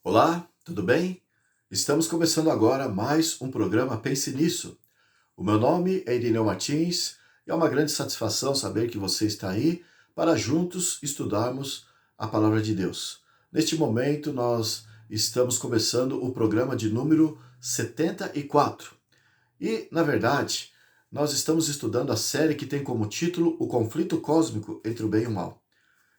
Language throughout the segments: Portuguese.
Olá, tudo bem? Estamos começando agora mais um programa Pense Nisso. O meu nome é Irineu Martins e é uma grande satisfação saber que você está aí para juntos estudarmos a Palavra de Deus. Neste momento, nós estamos começando o programa de número 74. E, na verdade, nós estamos estudando a série que tem como título O Conflito Cósmico entre o Bem e o Mal.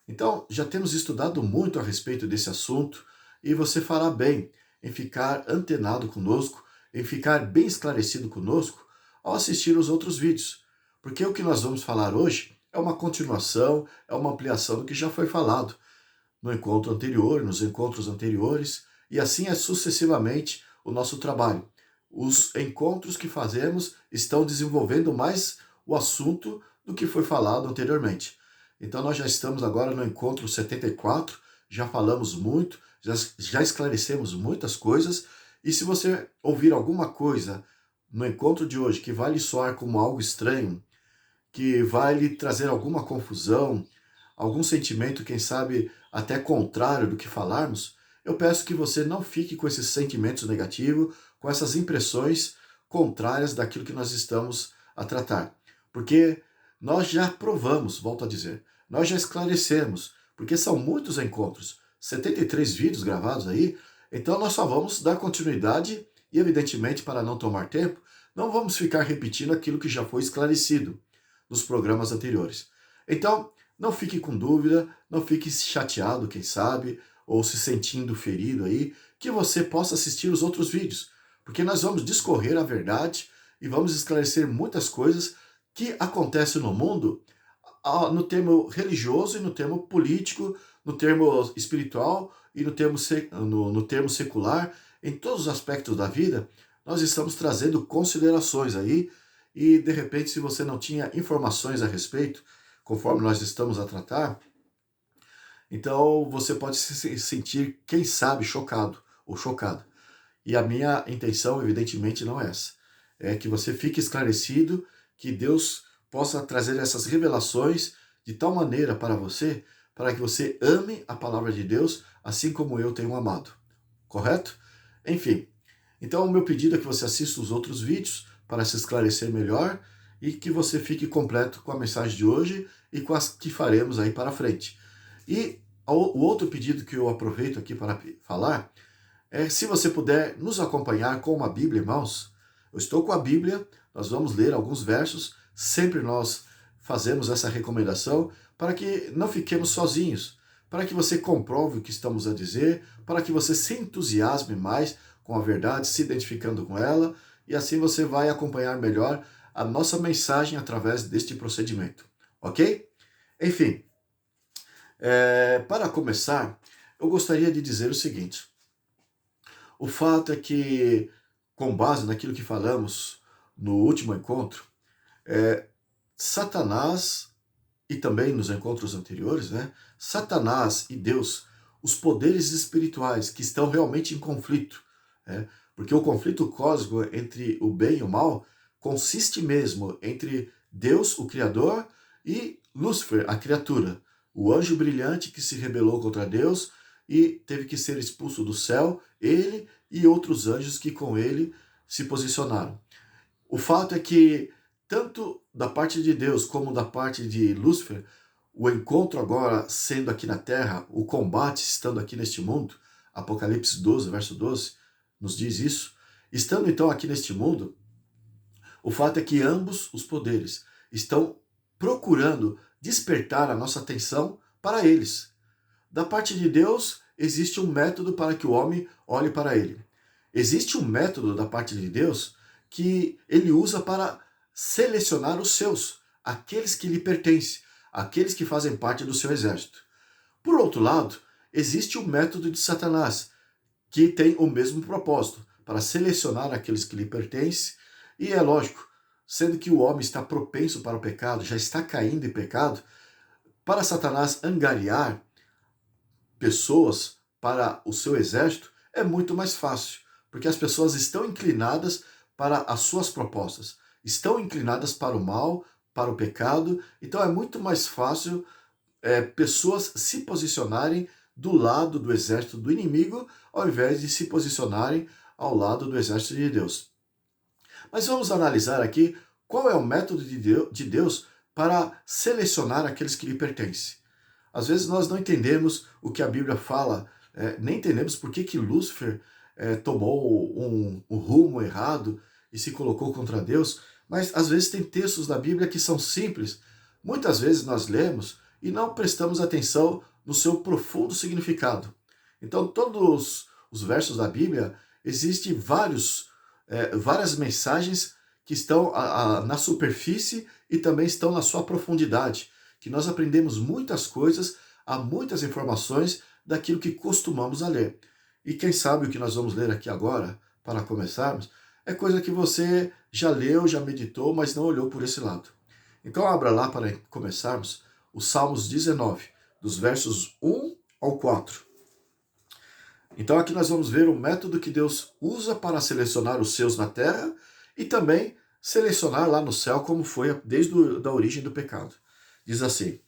Então, já temos estudado muito a respeito desse assunto e você fará bem em ficar antenado conosco, em ficar bem esclarecido conosco ao assistir os outros vídeos. Porque o que nós vamos falar hoje é uma continuação, é uma ampliação do que já foi falado no encontro anterior, nos encontros anteriores, e assim é sucessivamente o nosso trabalho. Os encontros que fazemos estão desenvolvendo mais o assunto do que foi falado anteriormente. Então nós já estamos agora no encontro 74, já falamos muito, já esclarecemos muitas coisas, e se você ouvir alguma coisa no encontro de hoje que vai lhe soar como algo estranho, que vai lhe trazer alguma confusão, algum sentimento, quem sabe até contrário do que falarmos, eu peço que você não fique com esses sentimentos negativos, com essas impressões contrárias daquilo que nós estamos a tratar. Porque nós já provamos, volto a dizer, nós já esclarecemos, porque são muitos encontros, 73 vídeos gravados aí, então nós só vamos dar continuidade e, evidentemente, para não tomar tempo, não vamos ficar repetindo aquilo que já foi esclarecido nos programas anteriores. Então, não fique com dúvida, não fique chateado, quem sabe, ou se sentindo ferido aí, que você possa assistir os outros vídeos, porque nós vamos discorrer a verdade e vamos esclarecer muitas coisas que acontecem no mundo no termo religioso e no termo político, no termo espiritual e no termo secular, em todos os aspectos da vida, nós estamos trazendo considerações aí e, de repente, se você não tinha informações a respeito, conforme nós estamos a tratar, então você pode se sentir, quem sabe, chocado ou chocada. E a minha intenção, evidentemente, não é essa. É que você fique esclarecido, que Deus possa trazer essas revelações de tal maneira para que você ame a palavra de Deus, assim como eu tenho amado. Correto? Enfim, então o meu pedido é que você assista os outros vídeos para se esclarecer melhor e que você fique completo com a mensagem de hoje e com as que faremos aí para frente. E o outro pedido que eu aproveito aqui para falar é se você puder nos acompanhar com uma Bíblia, irmãos. Eu estou com a Bíblia, nós vamos ler alguns versos, sempre nós fazemos essa recomendação para que não fiquemos sozinhos, para que você comprove o que estamos a dizer, para que você se entusiasme mais com a verdade, se identificando com ela, e assim você vai acompanhar melhor a nossa mensagem através deste procedimento, ok? Enfim, para começar, eu gostaria de dizer o seguinte: o fato é que, com base naquilo que falamos no último encontro, Satanás, e também nos encontros anteriores, né? Satanás e Deus, os poderes espirituais que estão realmente em conflito, né? Porque o conflito cósmico entre o bem e o mal consiste mesmo entre Deus, o Criador, e Lúcifer, a criatura, o anjo brilhante que se rebelou contra Deus e teve que ser expulso do céu, ele e outros anjos que com ele se posicionaram. O fato é que, tanto da parte de Deus como da parte de Lúcifer, o encontro agora sendo aqui na Terra, o combate estando aqui neste mundo, Apocalipse 12, verso 12, nos diz isso. Estando então aqui neste mundo, o fato é que ambos os poderes estão procurando despertar a nossa atenção para eles. Da parte de Deus, existe um método para que o homem olhe para ele. Existe um método da parte de Deus que ele usa para selecionar os seus, aqueles que lhe pertencem, aqueles que fazem parte do seu exército. Por outro lado, existe o método de Satanás, que tem o mesmo propósito, para selecionar aqueles que lhe pertencem, e é lógico, sendo que o homem está propenso para o pecado, já está caindo em pecado, para Satanás angariar pessoas para o seu exército é muito mais fácil, porque as pessoas estão inclinadas para as suas propostas, estão inclinadas para o mal, para o pecado, então é muito mais fácil pessoas se posicionarem do lado do exército do inimigo, ao invés de se posicionarem ao lado do exército de Deus. Mas vamos analisar aqui qual é o método de Deus para selecionar aqueles que lhe pertencem. Às vezes nós não entendemos o que a Bíblia fala, nem entendemos por que Lúcifer tomou um rumo errado e se colocou contra Deus, mas às vezes tem textos da Bíblia que são simples. Muitas vezes nós lemos e não prestamos atenção no seu profundo significado. Então, todos os versos da Bíblia, existem várias mensagens que estão na superfície e também estão na sua profundidade, que nós aprendemos muitas coisas, há muitas informações daquilo que costumamos a ler. E quem sabe o que nós vamos ler aqui agora, para começarmos, é coisa que você já leu, já meditou, mas não olhou por esse lado. Então abra lá para começarmos os Salmos 19, dos versos 1 ao 4. Então aqui nós vamos ver o método que Deus usa para selecionar os seus na terra e também selecionar lá no céu, como foi desde a origem do pecado. Diz assim: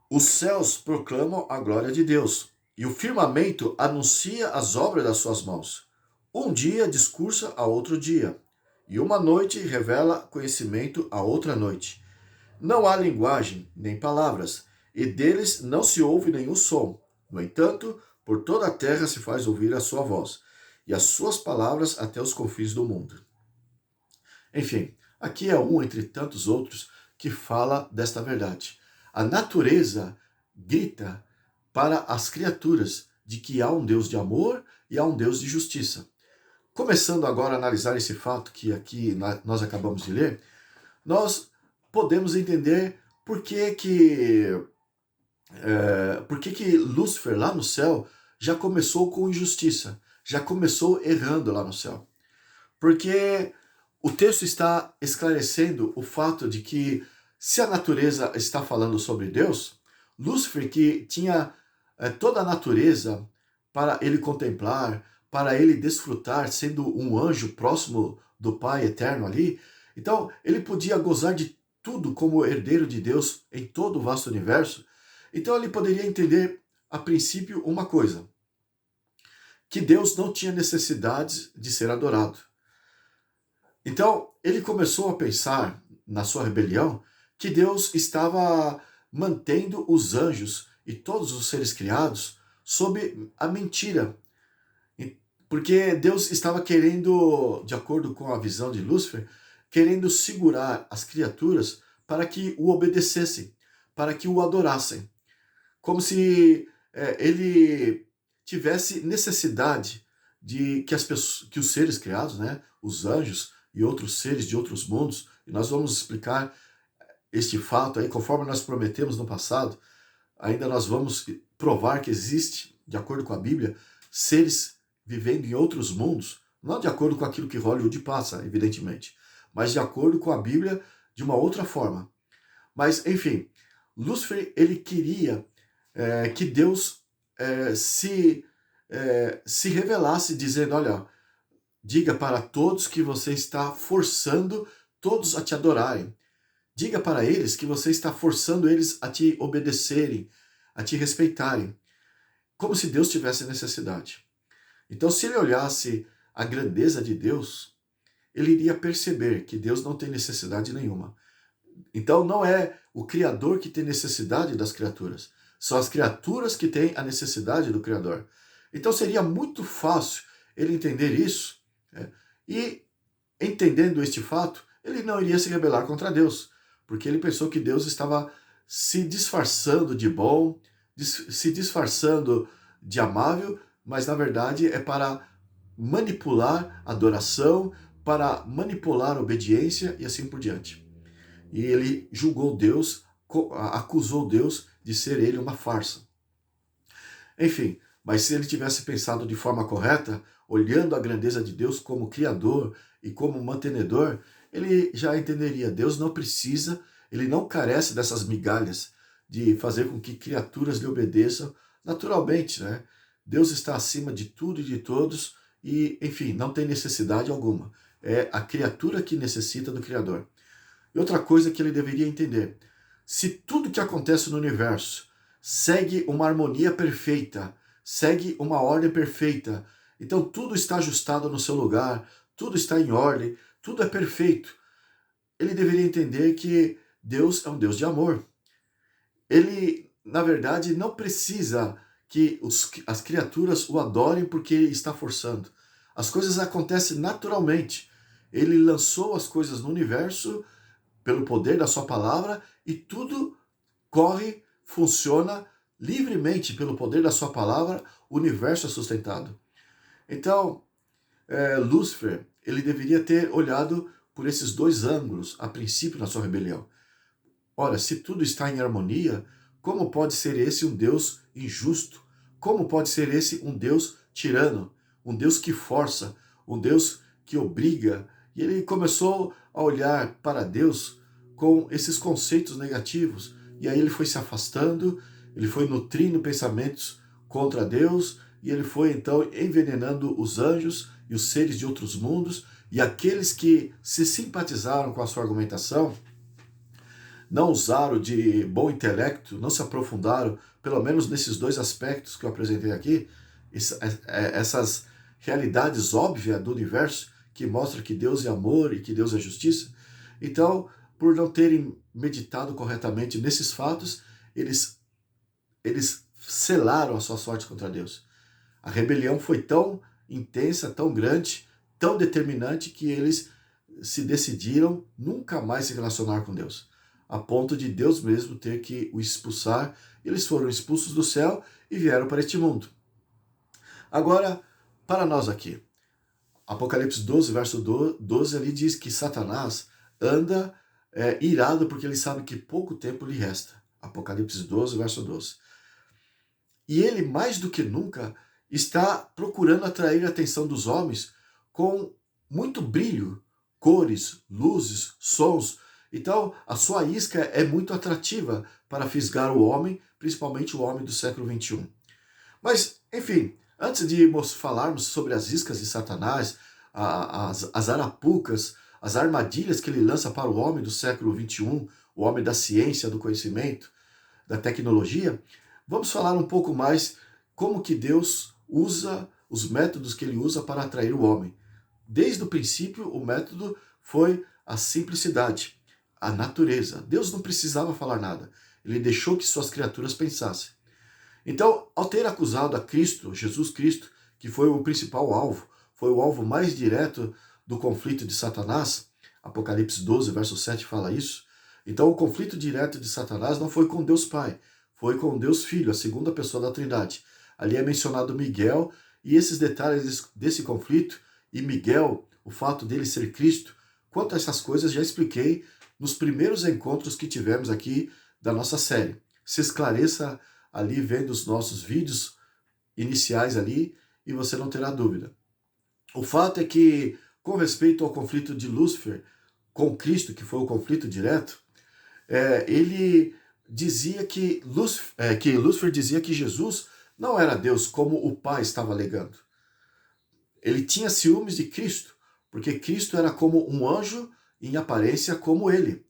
os céus proclamam a glória de Deus, e o firmamento anuncia as obras das suas mãos. Um dia discursa a outro dia, e uma noite revela conhecimento a outra noite. Não há linguagem, nem palavras, e deles não se ouve nenhum som. No entanto, por toda a terra se faz ouvir a sua voz, e as suas palavras até os confins do mundo. Enfim, aqui é um entre tantos outros que fala desta verdade. A natureza grita para as criaturas de que há um Deus de amor e há um Deus de justiça. Começando agora a analisar esse fato que aqui nós acabamos de ler, nós podemos entender por que Lúcifer lá no céu já começou com injustiça, já começou errando lá no céu. Porque o texto está esclarecendo o fato de que, se a natureza está falando sobre Deus, Lúcifer, que tinha toda a natureza para ele contemplar, para ele desfrutar, sendo um anjo próximo do Pai eterno ali, então ele podia gozar de tudo como herdeiro de Deus em todo o vasto universo. Então ele poderia entender, a princípio, uma coisa: que Deus não tinha necessidade de ser adorado. Então, ele começou a pensar, na sua rebelião, que Deus estava mantendo os anjos e todos os seres criados sob a mentira. Porque Deus estava querendo, de acordo com a visão de Lúcifer, querendo segurar as criaturas para que o obedecessem, para que o adorassem. Como se ele tivesse necessidade de que os seres criados, né, os anjos e outros seres de outros mundos, e nós vamos explicar este fato aí, conforme nós prometemos no passado, ainda nós vamos provar que existe, de acordo com a Bíblia, seres vivendo em outros mundos, não de acordo com aquilo que Hollywood passa, evidentemente, mas de acordo com a Bíblia de uma outra forma. Mas, enfim, Lúcifer, ele queria que Deus se revelasse, dizendo: olha, diga para todos que você está forçando todos a te adorarem. Diga para eles que você está forçando eles a te obedecerem, a te respeitarem, como se Deus tivesse necessidade. Então, se ele olhasse a grandeza de Deus, ele iria perceber que Deus não tem necessidade nenhuma. Então, não é o Criador que tem necessidade das criaturas, são as criaturas que têm a necessidade do Criador. Então, seria muito fácil ele entender isso, e, entendendo este fato, ele não iria se rebelar contra Deus, porque ele pensou que Deus estava se disfarçando de bom, se disfarçando de amável, mas na verdade é para manipular a adoração, para manipular a obediência e assim por diante. E ele julgou Deus, acusou Deus de ser ele uma farsa. Enfim, mas se ele tivesse pensado de forma correta, olhando a grandeza de Deus como Criador e como mantenedor, ele já entenderia: Deus não precisa, ele não carece dessas migalhas de fazer com que criaturas lhe obedeçam naturalmente, né? Deus está acima de tudo e de todos e, enfim, não tem necessidade alguma. É a criatura que necessita do Criador. E outra coisa que ele deveria entender: se tudo que acontece no universo, segue uma harmonia perfeita, segue uma ordem perfeita. Então tudo está ajustado no seu lugar, tudo está em ordem, tudo é perfeito. Ele deveria entender que Deus é um Deus de amor. Ele, na verdade, não precisa que as criaturas o adorem porque ele está forçando. As coisas acontecem naturalmente. Ele lançou as coisas no universo pelo poder da sua palavra e tudo corre, funciona livremente pelo poder da sua palavra, o universo é sustentado. Então, Lúcifer, ele deveria ter olhado por esses dois ângulos a princípio na sua rebelião. Ora, se tudo está em harmonia, como pode ser esse um Deus injusto? Como pode ser esse um Deus tirano? Um Deus que força, um Deus que obriga? E ele começou a olhar para Deus com esses conceitos negativos. E aí ele foi se afastando, ele foi nutrindo pensamentos contra Deus, e ele foi então envenenando os anjos e os seres de outros mundos, e aqueles que se simpatizaram com a sua argumentação, não usaram de bom intelecto, não se aprofundaram, pelo menos nesses dois aspectos que eu apresentei aqui, essas realidades óbvias do universo, que mostra que Deus é amor e que Deus é justiça. Então, por não terem meditado corretamente nesses fatos, eles selaram a sua sorte contra Deus. A rebelião foi tão intensa, tão grande, tão determinante, que eles se decidiram nunca mais se relacionar com Deus, a ponto de Deus mesmo ter que o expulsar. Eles foram expulsos do céu e vieram para este mundo. Agora, para nós aqui, Apocalipse 12, verso 12, ali diz que Satanás anda irado porque ele sabe que pouco tempo lhe resta. Apocalipse 12, verso 12. E ele, mais do que nunca, está procurando atrair a atenção dos homens com muito brilho, cores, luzes, sons. Então, a sua isca é muito atrativa para fisgar o homem, principalmente o homem do século XXI. Mas, enfim, antes de falarmos sobre as iscas de Satanás, as arapucas, as armadilhas que ele lança para o homem do século XXI, o homem da ciência, do conhecimento, da tecnologia, vamos falar um pouco mais como que Deus usa, os métodos que ele usa para atrair o homem. Desde o princípio, o método foi a simplicidade, a natureza. Deus não precisava falar nada. Ele deixou que suas criaturas pensassem. Então, ao ter acusado a Cristo, Jesus Cristo, que foi o principal alvo, foi o alvo mais direto do conflito de Satanás, Apocalipse 12, verso 7 fala isso. Então, o conflito direto de Satanás não foi com Deus Pai, foi com Deus Filho, a segunda pessoa da Trindade. Ali é mencionado Miguel, e esses detalhes desse conflito, e Miguel, o fato dele ser Cristo, quanto a essas coisas já expliquei nos primeiros encontros que tivemos aqui da nossa série. Se esclareça ali vendo os nossos vídeos iniciais ali, e você não terá dúvida. O fato é que, com respeito ao conflito de Lúcifer com Cristo, que foi o conflito direto, ele dizia que Lúcifer dizia que Jesus não era Deus, como o Pai estava alegando. Ele tinha ciúmes de Cristo, porque Cristo era como um anjo em aparência como ele.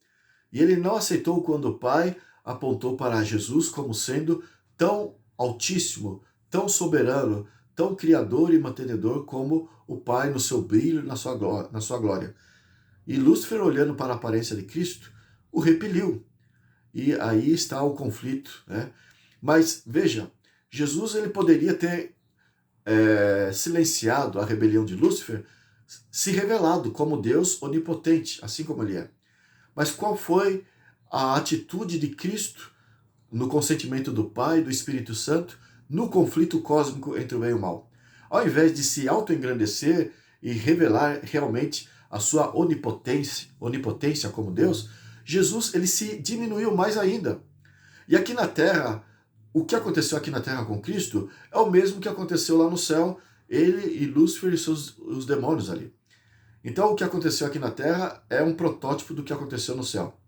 E ele não aceitou quando o Pai apontou para Jesus como sendo tão altíssimo, tão soberano, tão criador e mantenedor como o Pai no seu brilho e na sua glória. E Lúcifer, olhando para a aparência de Cristo, o repeliu. E aí está o conflito, né? Mas veja, Jesus ele poderia ter silenciado a rebelião de Lúcifer, se revelado como Deus onipotente, assim como ele é. Mas qual foi a atitude de Cristo no consentimento do Pai e do Espírito Santo no conflito cósmico entre o bem e o mal? Ao invés de se autoengrandecer e revelar realmente a sua onipotência como Deus, Jesus ele se diminuiu mais ainda. E aqui na Terra, o que aconteceu aqui na Terra com Cristo é o mesmo que aconteceu lá no céu, ele e Lúcifer e os demônios ali. Então o que aconteceu aqui na Terra é um protótipo do que aconteceu no céu.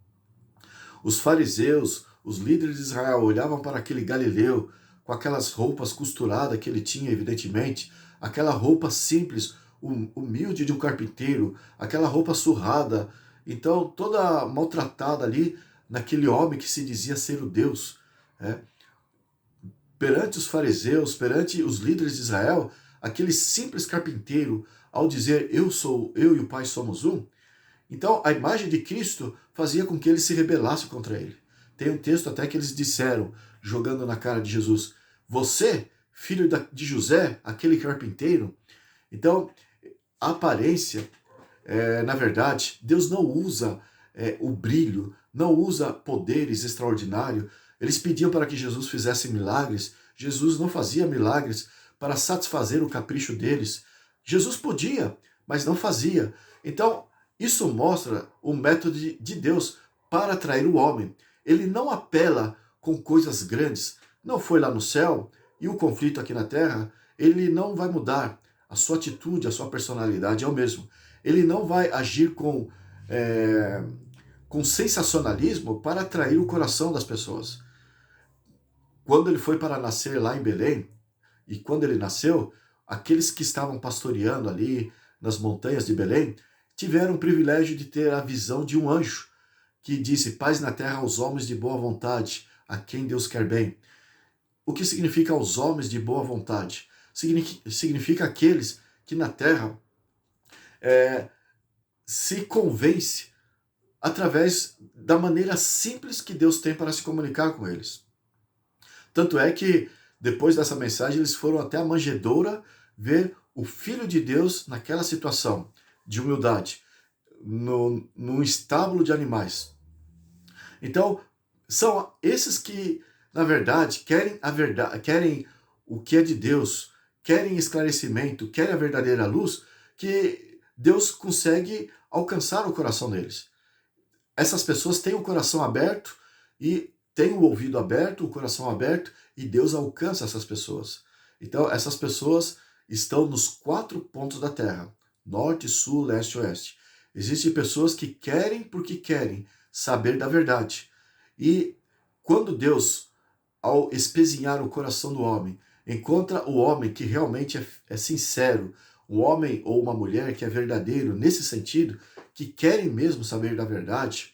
Os fariseus, os líderes de Israel olhavam para aquele Galileu com aquelas roupas costuradas que ele tinha, evidentemente, aquela roupa simples, humilde de um carpinteiro, aquela roupa surrada, então toda maltratada ali naquele homem que se dizia ser o Deus, né? perante os fariseus, perante os líderes de Israel, aquele simples carpinteiro, ao dizer eu e o Pai somos um, então a imagem de Cristo fazia com que eles se rebelassem contra ele. Tem um texto até que eles disseram, jogando na cara de Jesus, você, filho de José, aquele carpinteiro. Então, a aparência, na verdade, Deus não usa o brilho, não usa poderes extraordinários. Eles pediam para que Jesus fizesse milagres. Jesus não fazia milagres para satisfazer o capricho deles. Jesus podia, mas não fazia. Então, isso mostra o método de Deus para atrair o homem. Ele não apela com coisas grandes. Não foi lá no céu e o conflito aqui na terra, ele não vai mudar. A sua atitude, a sua personalidade é o mesmo. Ele não vai agir com sensacionalismo para atrair o coração das pessoas. Quando ele foi para nascer lá em Belém, e quando ele nasceu, aqueles que estavam pastoreando ali nas montanhas de Belém, tiveram o privilégio de ter a visão de um anjo, que disse, paz na terra aos homens de boa vontade, a quem Deus quer bem. O que significa aos homens de boa vontade? Significa aqueles que na terra se convence através da maneira simples que Deus tem para se comunicar com eles. Tanto é que, depois dessa mensagem, eles foram até a manjedoura ver o Filho de Deus naquela situação de humildade, num estábulo de animais. Então, são esses que, na verdade, querem a verdade, querem o que é de Deus, querem esclarecimento, querem a verdadeira luz, que Deus consegue alcançar o coração deles. Essas pessoas têm o coração aberto e têm o ouvido aberto, o coração aberto, e Deus alcança essas pessoas. Então, essas pessoas estão nos 4 pontos da terra, norte, sul, leste e oeste. Existem pessoas que querem porque querem saber da verdade. E quando Deus, ao espezinhar o coração do homem, encontra o homem que realmente é sincero, um homem ou uma mulher que é verdadeiro nesse sentido, que querem mesmo saber da verdade,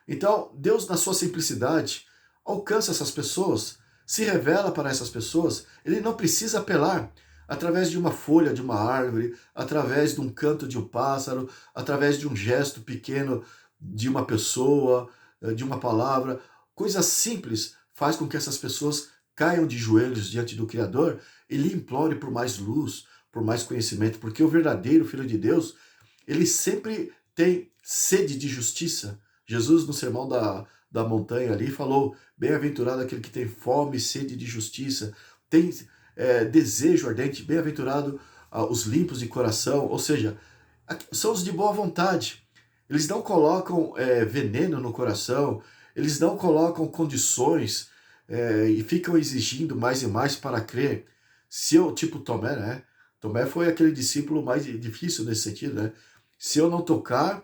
então Deus, na sua simplicidade, alcança essas pessoas, se revela para essas pessoas. Ele não precisa apelar através de uma folha de uma árvore, através de um canto de um pássaro, através de um gesto pequeno de uma pessoa, de uma palavra. Coisas simples faz com que essas pessoas caiam de joelhos diante do Criador e lhe implore por mais luz, por mais conhecimento, porque o verdadeiro Filho de Deus, ele sempre tem sede de justiça. Jesus, no Sermão da Montanha ali, falou, bem-aventurado aquele que tem fome e sede de justiça, tem desejo ardente, bem-aventurado os limpos de coração, ou seja, são os de boa vontade. Eles não colocam veneno no coração, eles não colocam condições e ficam exigindo mais e mais para crer. Se eu, tipo Tomé, né? Tomé foi aquele discípulo mais difícil nesse sentido, né? Se eu não tocar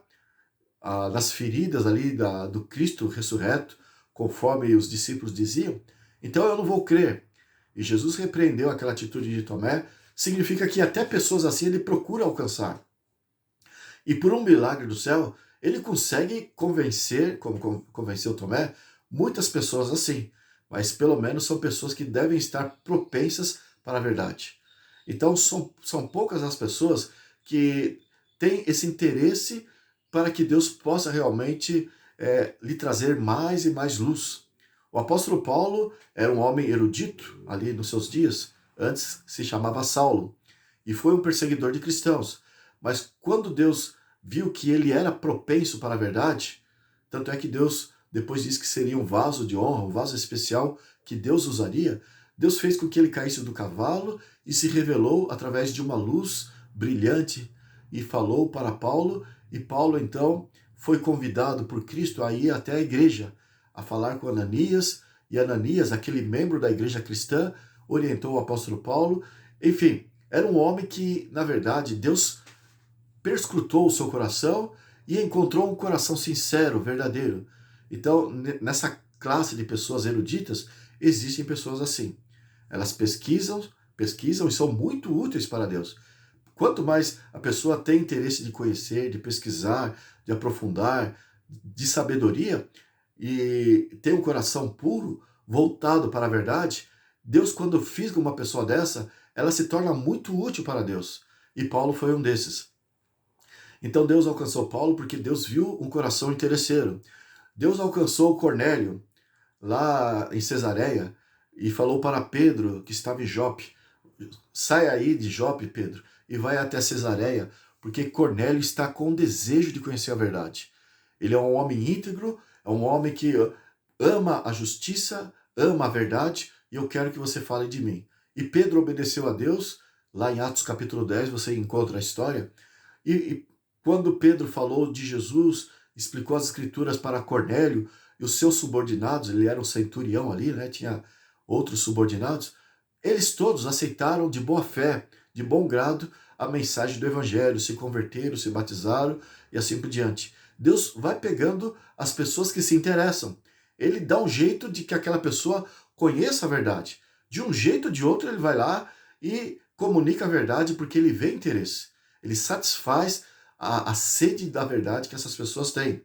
nas feridas ali do Cristo ressurreto, conforme os discípulos diziam, então eu não vou crer. E Jesus repreendeu aquela atitude de Tomé, significa que até pessoas assim ele procura alcançar. E por um milagre do céu, ele consegue convencer, como convenceu Tomé, muitas pessoas assim. Mas pelo menos são pessoas que devem estar propensas para a verdade. Então são poucas as pessoas que têm esse interesse para que Deus possa realmente lhe trazer mais e mais luz. O apóstolo Paulo era um homem erudito ali nos seus dias, antes se chamava Saulo, e foi um perseguidor de cristãos. Mas quando Deus viu que ele era propenso para a verdade, tanto é que Deus depois disse que seria um vaso de honra, um vaso especial que Deus usaria, Deus fez com que ele caísse do cavalo e se revelou através de uma luz brilhante e falou para Paulo, e Paulo então foi convidado por Cristo a ir até a igreja, a falar com Ananias, e Ananias, aquele membro da igreja cristã, orientou o apóstolo Paulo. Enfim, era um homem que, na verdade, Deus perscrutou o seu coração e encontrou um coração sincero, verdadeiro. Então, nessa classe de pessoas eruditas, existem pessoas assim. Elas pesquisam e são muito úteis para Deus. Quanto mais a pessoa tem interesse de conhecer, de pesquisar, de aprofundar, de sabedoria, e tem um coração puro, voltado para a verdade, Deus, quando fisga uma pessoa dessa, ela se torna muito útil para Deus. E Paulo foi um desses. Então Deus alcançou Paulo porque Deus viu um coração interesseiro. Deus alcançou Cornélio lá em Cesareia e falou para Pedro, que estava em Jope: sai aí de Jope, Pedro, e vai até Cesareia, porque Cornélio está com desejo de conhecer a verdade. Ele é um homem íntegro, é um homem que ama a justiça, ama a verdade, e eu quero que você fale de mim. E Pedro obedeceu a Deus. Lá em Atos capítulo 10 você encontra a história. E quando Pedro falou de Jesus, explicou as escrituras para Cornélio e os seus subordinados, ele era um centurião ali, né? Tinha outros subordinados. Eles todos aceitaram de boa fé, de bom grado, a mensagem do evangelho, se converteram, se batizaram e assim por diante. Deus vai pegando as pessoas que se interessam. Ele dá um jeito de que aquela pessoa conheça a verdade. De um jeito ou de outro, ele vai lá e comunica a verdade porque ele vê interesse. Ele satisfaz a sede da verdade que essas pessoas têm.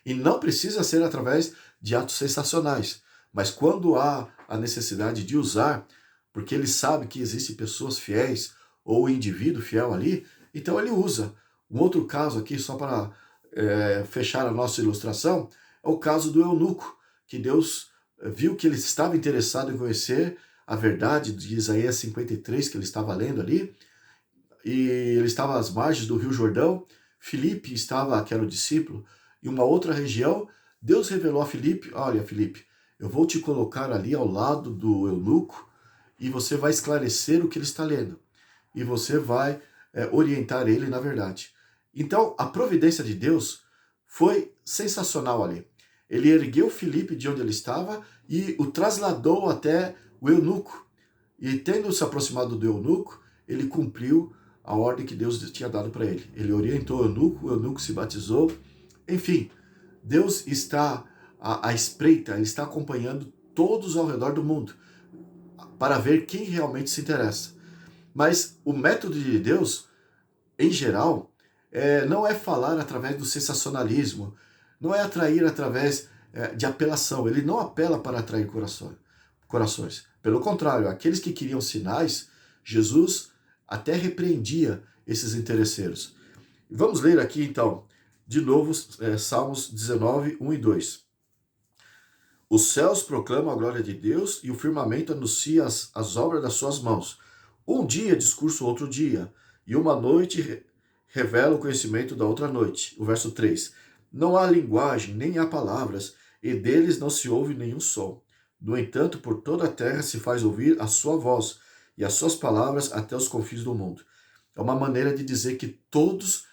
E não precisa ser através de atos sensacionais, mas quando há a necessidade de usar, porque ele sabe que existem pessoas fiéis ou indivíduo fiel ali, então ele usa. Um outro caso aqui, só para fechar a nossa ilustração, é o caso do eunuco, que Deus viu que ele estava interessado em conhecer a verdade de Isaías 53, que ele estava lendo ali, e ele estava às margens do Rio Jordão. Filipe estava, que era o discípulo, em uma outra região. Deus revelou a Filipe: olha, Filipe, eu vou te colocar ali ao lado do eunuco e você vai esclarecer o que ele está lendo. E você vai orientar ele na verdade. Então, a providência de Deus foi sensacional ali. Ele ergueu Filipe de onde ele estava e o trasladou até o eunuco. E tendo se aproximado do eunuco, ele cumpriu a ordem que Deus tinha dado para ele. Ele orientou o eunuco se batizou. Enfim, Deus está à espreita, ele está acompanhando todos ao redor do mundo para ver quem realmente se interessa. Mas o método de Deus, em geral, não é falar através do sensacionalismo, não é atrair através de apelação. Ele não apela para atrair corações. Pelo contrário, aqueles que queriam sinais, Jesus até repreendia esses interesseiros. Vamos ler aqui então, de novo, Salmos 19, 1 e 2. Os céus proclamam a glória de Deus e o firmamento anuncia as obras das suas mãos. Um dia discurso outro dia, e uma noite revela o conhecimento da outra noite. O verso 3. Não há linguagem, nem há palavras, e deles não se ouve nenhum som. No entanto, por toda a terra se faz ouvir a sua voz, e as suas palavras até os confins do mundo. É uma maneira de dizer que todos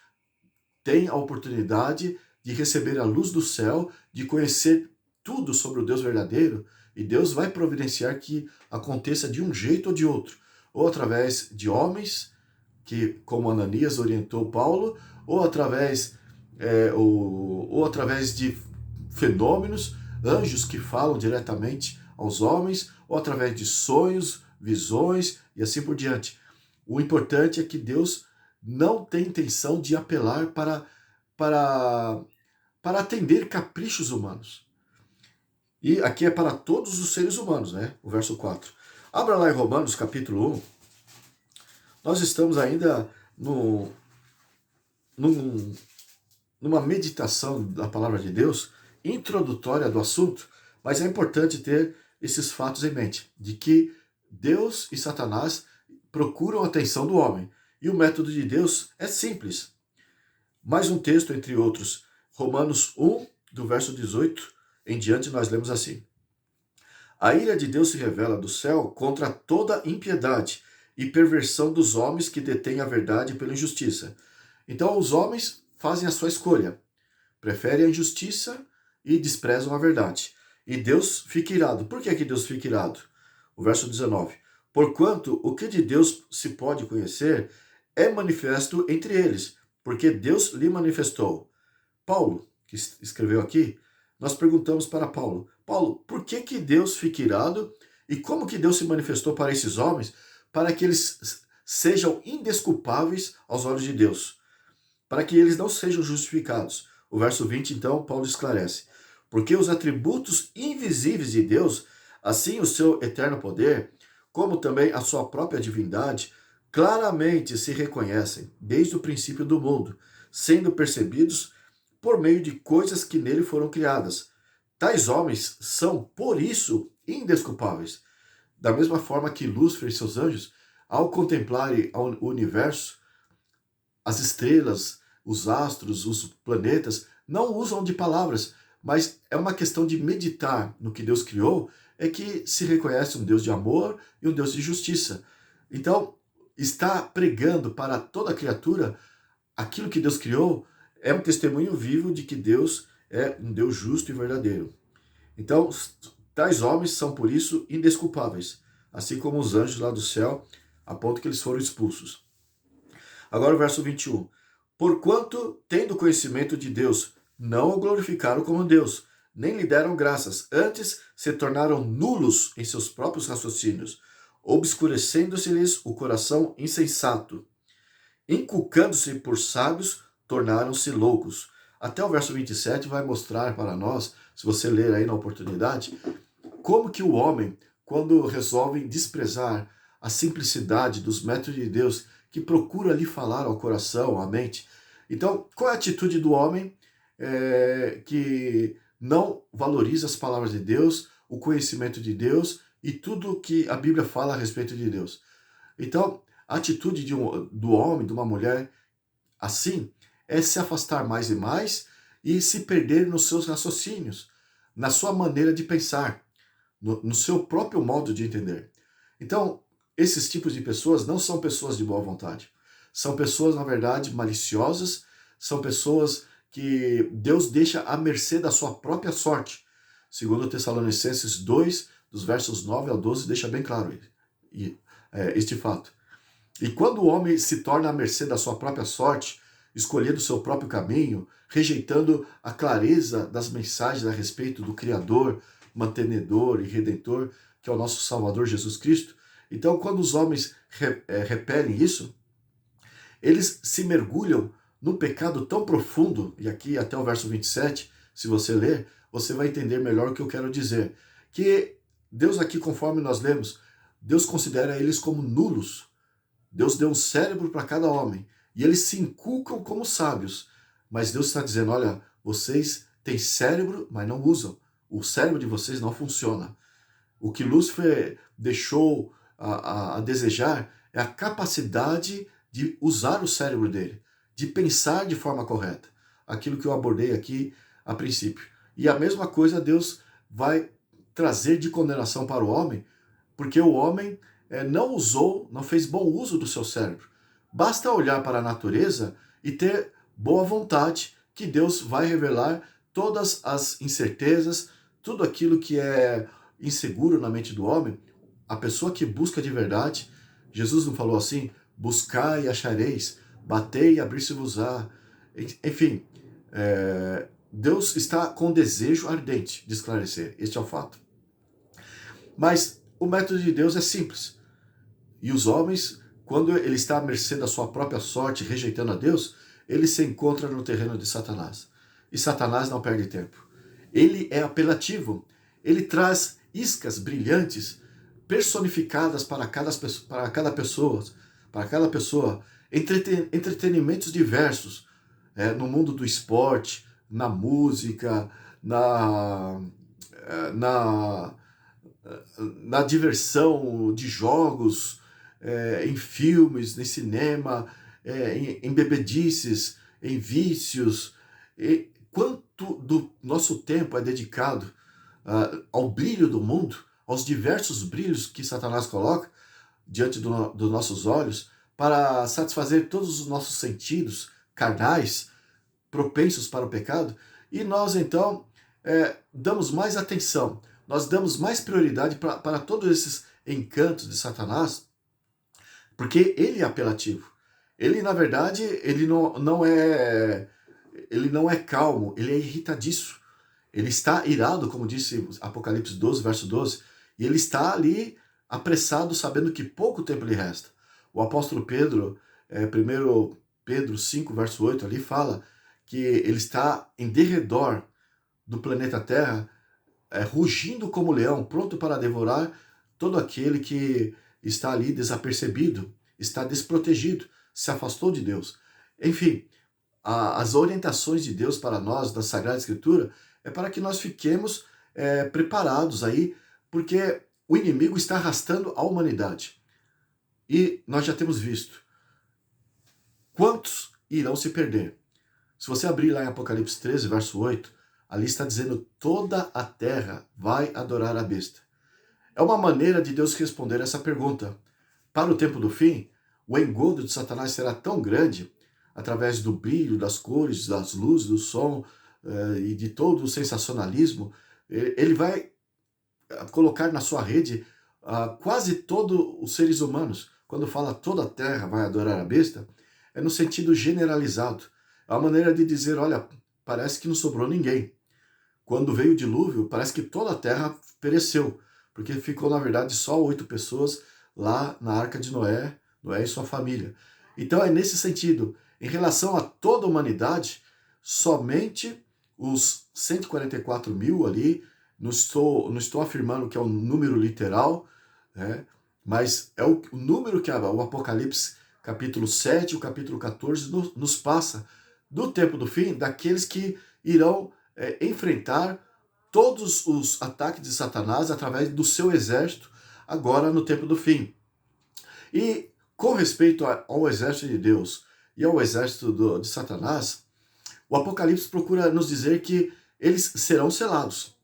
têm a oportunidade de receber a luz do céu, de conhecer tudo sobre o Deus verdadeiro, e Deus vai providenciar que aconteça de um jeito ou de outro, ou através de homens, que como Ananias orientou Paulo, ou através de fenômenos, anjos que falam diretamente aos homens, ou através de sonhos, visões e assim por diante. O importante é que Deus não tem intenção de apelar para atender caprichos humanos. E aqui é para todos os seres humanos, né? O verso 4. Abra lá em Romanos, capítulo 1. Nós estamos ainda numa meditação da palavra de Deus, introdutória do assunto, mas é importante ter esses fatos em mente, de que Deus e Satanás procuram a atenção do homem. E o método de Deus é simples. Mais um texto, entre outros, Romanos 1, do verso 18 em diante, nós lemos assim: a ira de Deus se revela do céu contra toda impiedade e perversão dos homens que detêm a verdade pela injustiça. Então, os homens fazem a sua escolha, preferem a injustiça e desprezam a verdade. E Deus fica irado. Por que Deus fica irado? O verso 19. Porquanto o que de Deus se pode conhecer é manifesto entre eles, porque Deus lhe manifestou. Paulo, que escreveu aqui, nós perguntamos para Paulo: Paulo, por que Deus fica irado e como que Deus se manifestou para esses homens para que eles sejam indesculpáveis aos olhos de Deus, para que eles não sejam justificados? O verso 20, então, Paulo esclarece: porque os atributos invisíveis de Deus, Assim, o seu eterno poder, como também a sua própria divindade, claramente se reconhecem desde o princípio do mundo, sendo percebidos por meio de coisas que nele foram criadas. Tais homens são, por isso, indesculpáveis. Da mesma forma que Lúcifer e seus anjos, ao contemplarem o universo, as estrelas, os astros, os planetas, não usam de palavras, mas é uma questão de meditar no que Deus criou, é que se reconhece um Deus de amor e um Deus de justiça. Então, está pregando para toda criatura aquilo que Deus criou é um testemunho vivo de que Deus é um Deus justo e verdadeiro. Então, tais homens são, por isso, indesculpáveis, assim como os anjos lá do céu, a ponto que eles foram expulsos. Agora o verso 21. Porquanto, tendo conhecimento de Deus, não o glorificaram como Deus, nem lhe deram graças, antes se tornaram nulos em seus próprios raciocínios, obscurecendo-se-lhes o coração insensato. Inculcando-se por sábios, tornaram-se loucos. Até o verso 27 vai mostrar para nós, se você ler aí na oportunidade, como que o homem, quando resolve desprezar a simplicidade dos métodos de Deus, que procura ali falar ao coração, à mente. Então, qual é a atitude do homem que não valoriza as palavras de Deus, o conhecimento de Deus e tudo que a Bíblia fala a respeito de Deus? Então, a atitude do homem, de uma mulher assim, é se afastar mais e mais e se perder nos seus raciocínios, na sua maneira de pensar, no seu próprio modo de entender. Então, esses tipos de pessoas não são pessoas de boa vontade. São pessoas, na verdade, maliciosas, são pessoas que Deus deixa à mercê da sua própria sorte. Segundo Tessalonicenses 2, dos versos 9 ao 12, deixa bem claro este fato. E quando o homem se torna à mercê da sua própria sorte, escolhendo o seu próprio caminho, rejeitando a clareza das mensagens a respeito do Criador, mantenedor e redentor, que é o nosso Salvador Jesus Cristo, então quando os homens repelem isso, eles se mergulham num pecado tão profundo, e aqui até o verso 27, se você ler, você vai entender melhor o que eu quero dizer, que Deus aqui, conforme nós lemos, Deus considera eles como nulos. Deus deu um cérebro para cada homem, e eles se inculcam como sábios. Mas Deus está dizendo, olha, vocês têm cérebro, mas não usam. O cérebro de vocês não funciona. O que Lúcifer deixou a desejar é a capacidade de usar o cérebro dele, de pensar de forma correta. Aquilo que eu abordei aqui a princípio. E a mesma coisa Deus vai trazer de condenação para o homem, porque o homem não fez bom uso do seu cérebro. Basta olhar para a natureza e ter boa vontade, que Deus vai revelar todas as incertezas, tudo aquilo que é inseguro na mente do homem. A pessoa que busca de verdade, Jesus não falou assim, buscai e achareis, batei e abrir-se-vos-á. Enfim, Deus está com desejo ardente de esclarecer, este é o fato. Mas o método de Deus é simples. E os homens, quando ele está à mercê da sua própria sorte, rejeitando a Deus, ele se encontra no terreno de Satanás. E Satanás não perde tempo. Ele é apelativo. Ele traz iscas brilhantes, personificadas para cada pessoa, entretenimentos diversos, no mundo do esporte, na música, na diversão de jogos, em filmes, em cinema, em bebedices, em vícios. Quanto do nosso tempo é dedicado ao brilho do mundo, aos diversos brilhos que Satanás coloca diante dos nossos olhos para satisfazer todos os nossos sentidos carnais, propensos para o pecado, e nós então damos mais atenção, nós damos mais prioridade para todos esses encantos de Satanás, porque ele é apelativo. Ele, na verdade, ele não é calmo, ele é irritadiço. Ele está irado, como disse Apocalipse 12, verso 12, e ele está ali apressado, sabendo que pouco tempo lhe resta. O apóstolo Pedro, 1 Pedro 5, verso 8, ali fala que ele está em derredor do planeta Terra, rugindo como leão, pronto para devorar todo aquele que está ali desapercebido, está desprotegido, se afastou de Deus. Enfim, as orientações de Deus para nós, da Sagrada Escritura, é para que nós fiquemos preparados aí, porque o inimigo está arrastando a humanidade. E nós já temos visto quantos irão se perder. Se você abrir lá em Apocalipse 13, verso 8, ali está dizendo: toda a terra vai adorar a besta. É uma maneira de Deus responder essa pergunta. Para o tempo do fim, o engodo de Satanás será tão grande, através do brilho, das cores, das luzes, do som e de todo o sensacionalismo, ele vai colocar na sua rede quase todos os seres humanos. Quando fala toda a terra vai adorar a besta, é no sentido generalizado. É uma maneira de dizer, olha, parece que não sobrou ninguém. Quando veio o dilúvio, parece que toda a terra pereceu, porque ficou, na verdade, só 8 pessoas lá na Arca de Noé, Noé e sua família. Então é nesse sentido. Em relação a toda a humanidade, somente os 144 mil ali, não estou afirmando que é um número literal, né? Mas é o número que o Apocalipse capítulo 7 e o capítulo 14 nos passa do tempo do fim, daqueles que irão enfrentar todos os ataques de Satanás através do seu exército, agora no tempo do fim. E com respeito ao exército de Deus e ao exército de Satanás, o Apocalipse procura nos dizer que eles serão selados.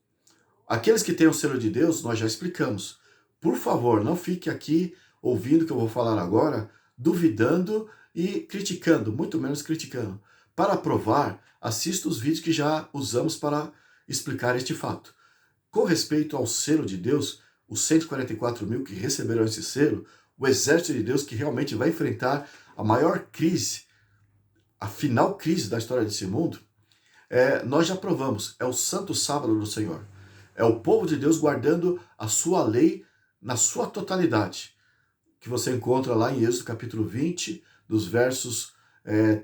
Aqueles que têm o selo de Deus, nós já explicamos. Por favor, não fique aqui ouvindo o que eu vou falar agora, duvidando e criticando, muito menos criticando. Para provar, assista os vídeos que já usamos para explicar este fato. Com respeito ao selo de Deus, os 144 mil que receberão esse selo, o exército de Deus que realmente vai enfrentar a maior crise, a final crise da história desse mundo, nós já provamos, é o Santo Sábado do Senhor. É o povo de Deus guardando a sua lei na sua totalidade, que você encontra lá em Êxodo capítulo 20, dos versos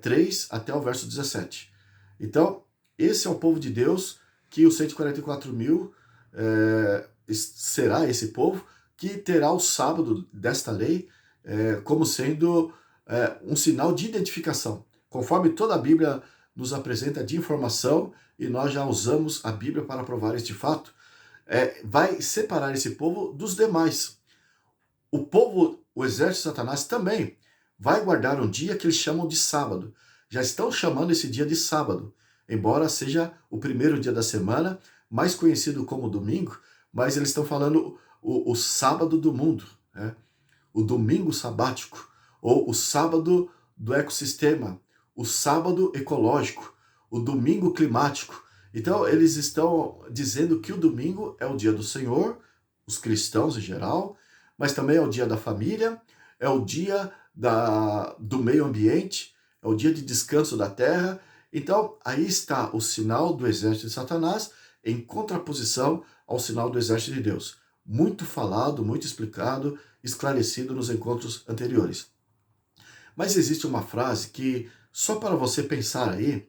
3 até o verso 17. Então, esse é o povo de Deus, que os 144 mil será esse povo que terá o sábado desta lei como sendo um sinal de identificação, conforme toda a Bíblia nos apresenta de informação, e nós já usamos a Bíblia para provar este fato, vai separar esse povo dos demais. O povo, o exército de Satanás também vai guardar um dia que eles chamam de sábado. Já estão chamando esse dia de sábado, embora seja o primeiro dia da semana, mais conhecido como domingo, mas eles estão falando o sábado do mundo, né? O domingo sabático, ou o sábado do ecossistema, o sábado ecológico, o domingo climático. Então, eles estão dizendo que o domingo é o dia do Senhor, os cristãos em geral, mas também é o dia da família, é o dia do meio ambiente, é o dia de descanso da terra. Então, aí está o sinal do exército de Satanás em contraposição ao sinal do exército de Deus. Muito falado, muito explicado, esclarecido nos encontros anteriores. Mas existe uma frase que, só para você pensar aí,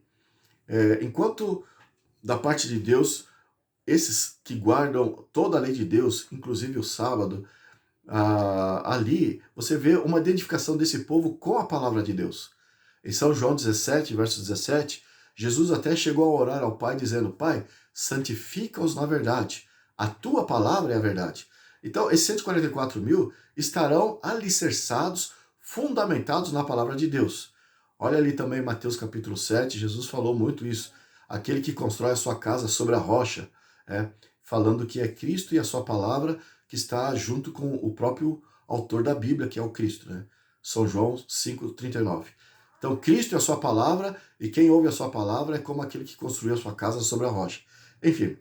enquanto da parte de Deus, esses que guardam toda a lei de Deus, inclusive o sábado, ali você vê uma identificação desse povo com a palavra de Deus. Em São João 17, verso 17, Jesus até chegou a orar ao Pai dizendo: Pai, santifica-os na verdade, a tua palavra é a verdade. Então, esses 144 mil estarão alicerçados, fundamentados na palavra de Deus. Olha ali também Mateus capítulo 7, Jesus falou muito isso. Aquele que constrói a sua casa sobre a rocha, falando que é Cristo e a sua palavra que está junto com o próprio autor da Bíblia, que é o Cristo, né? São João 5,39. Então, Cristo é a sua palavra, e quem ouve a sua palavra é como aquele que construiu a sua casa sobre a rocha. Enfim,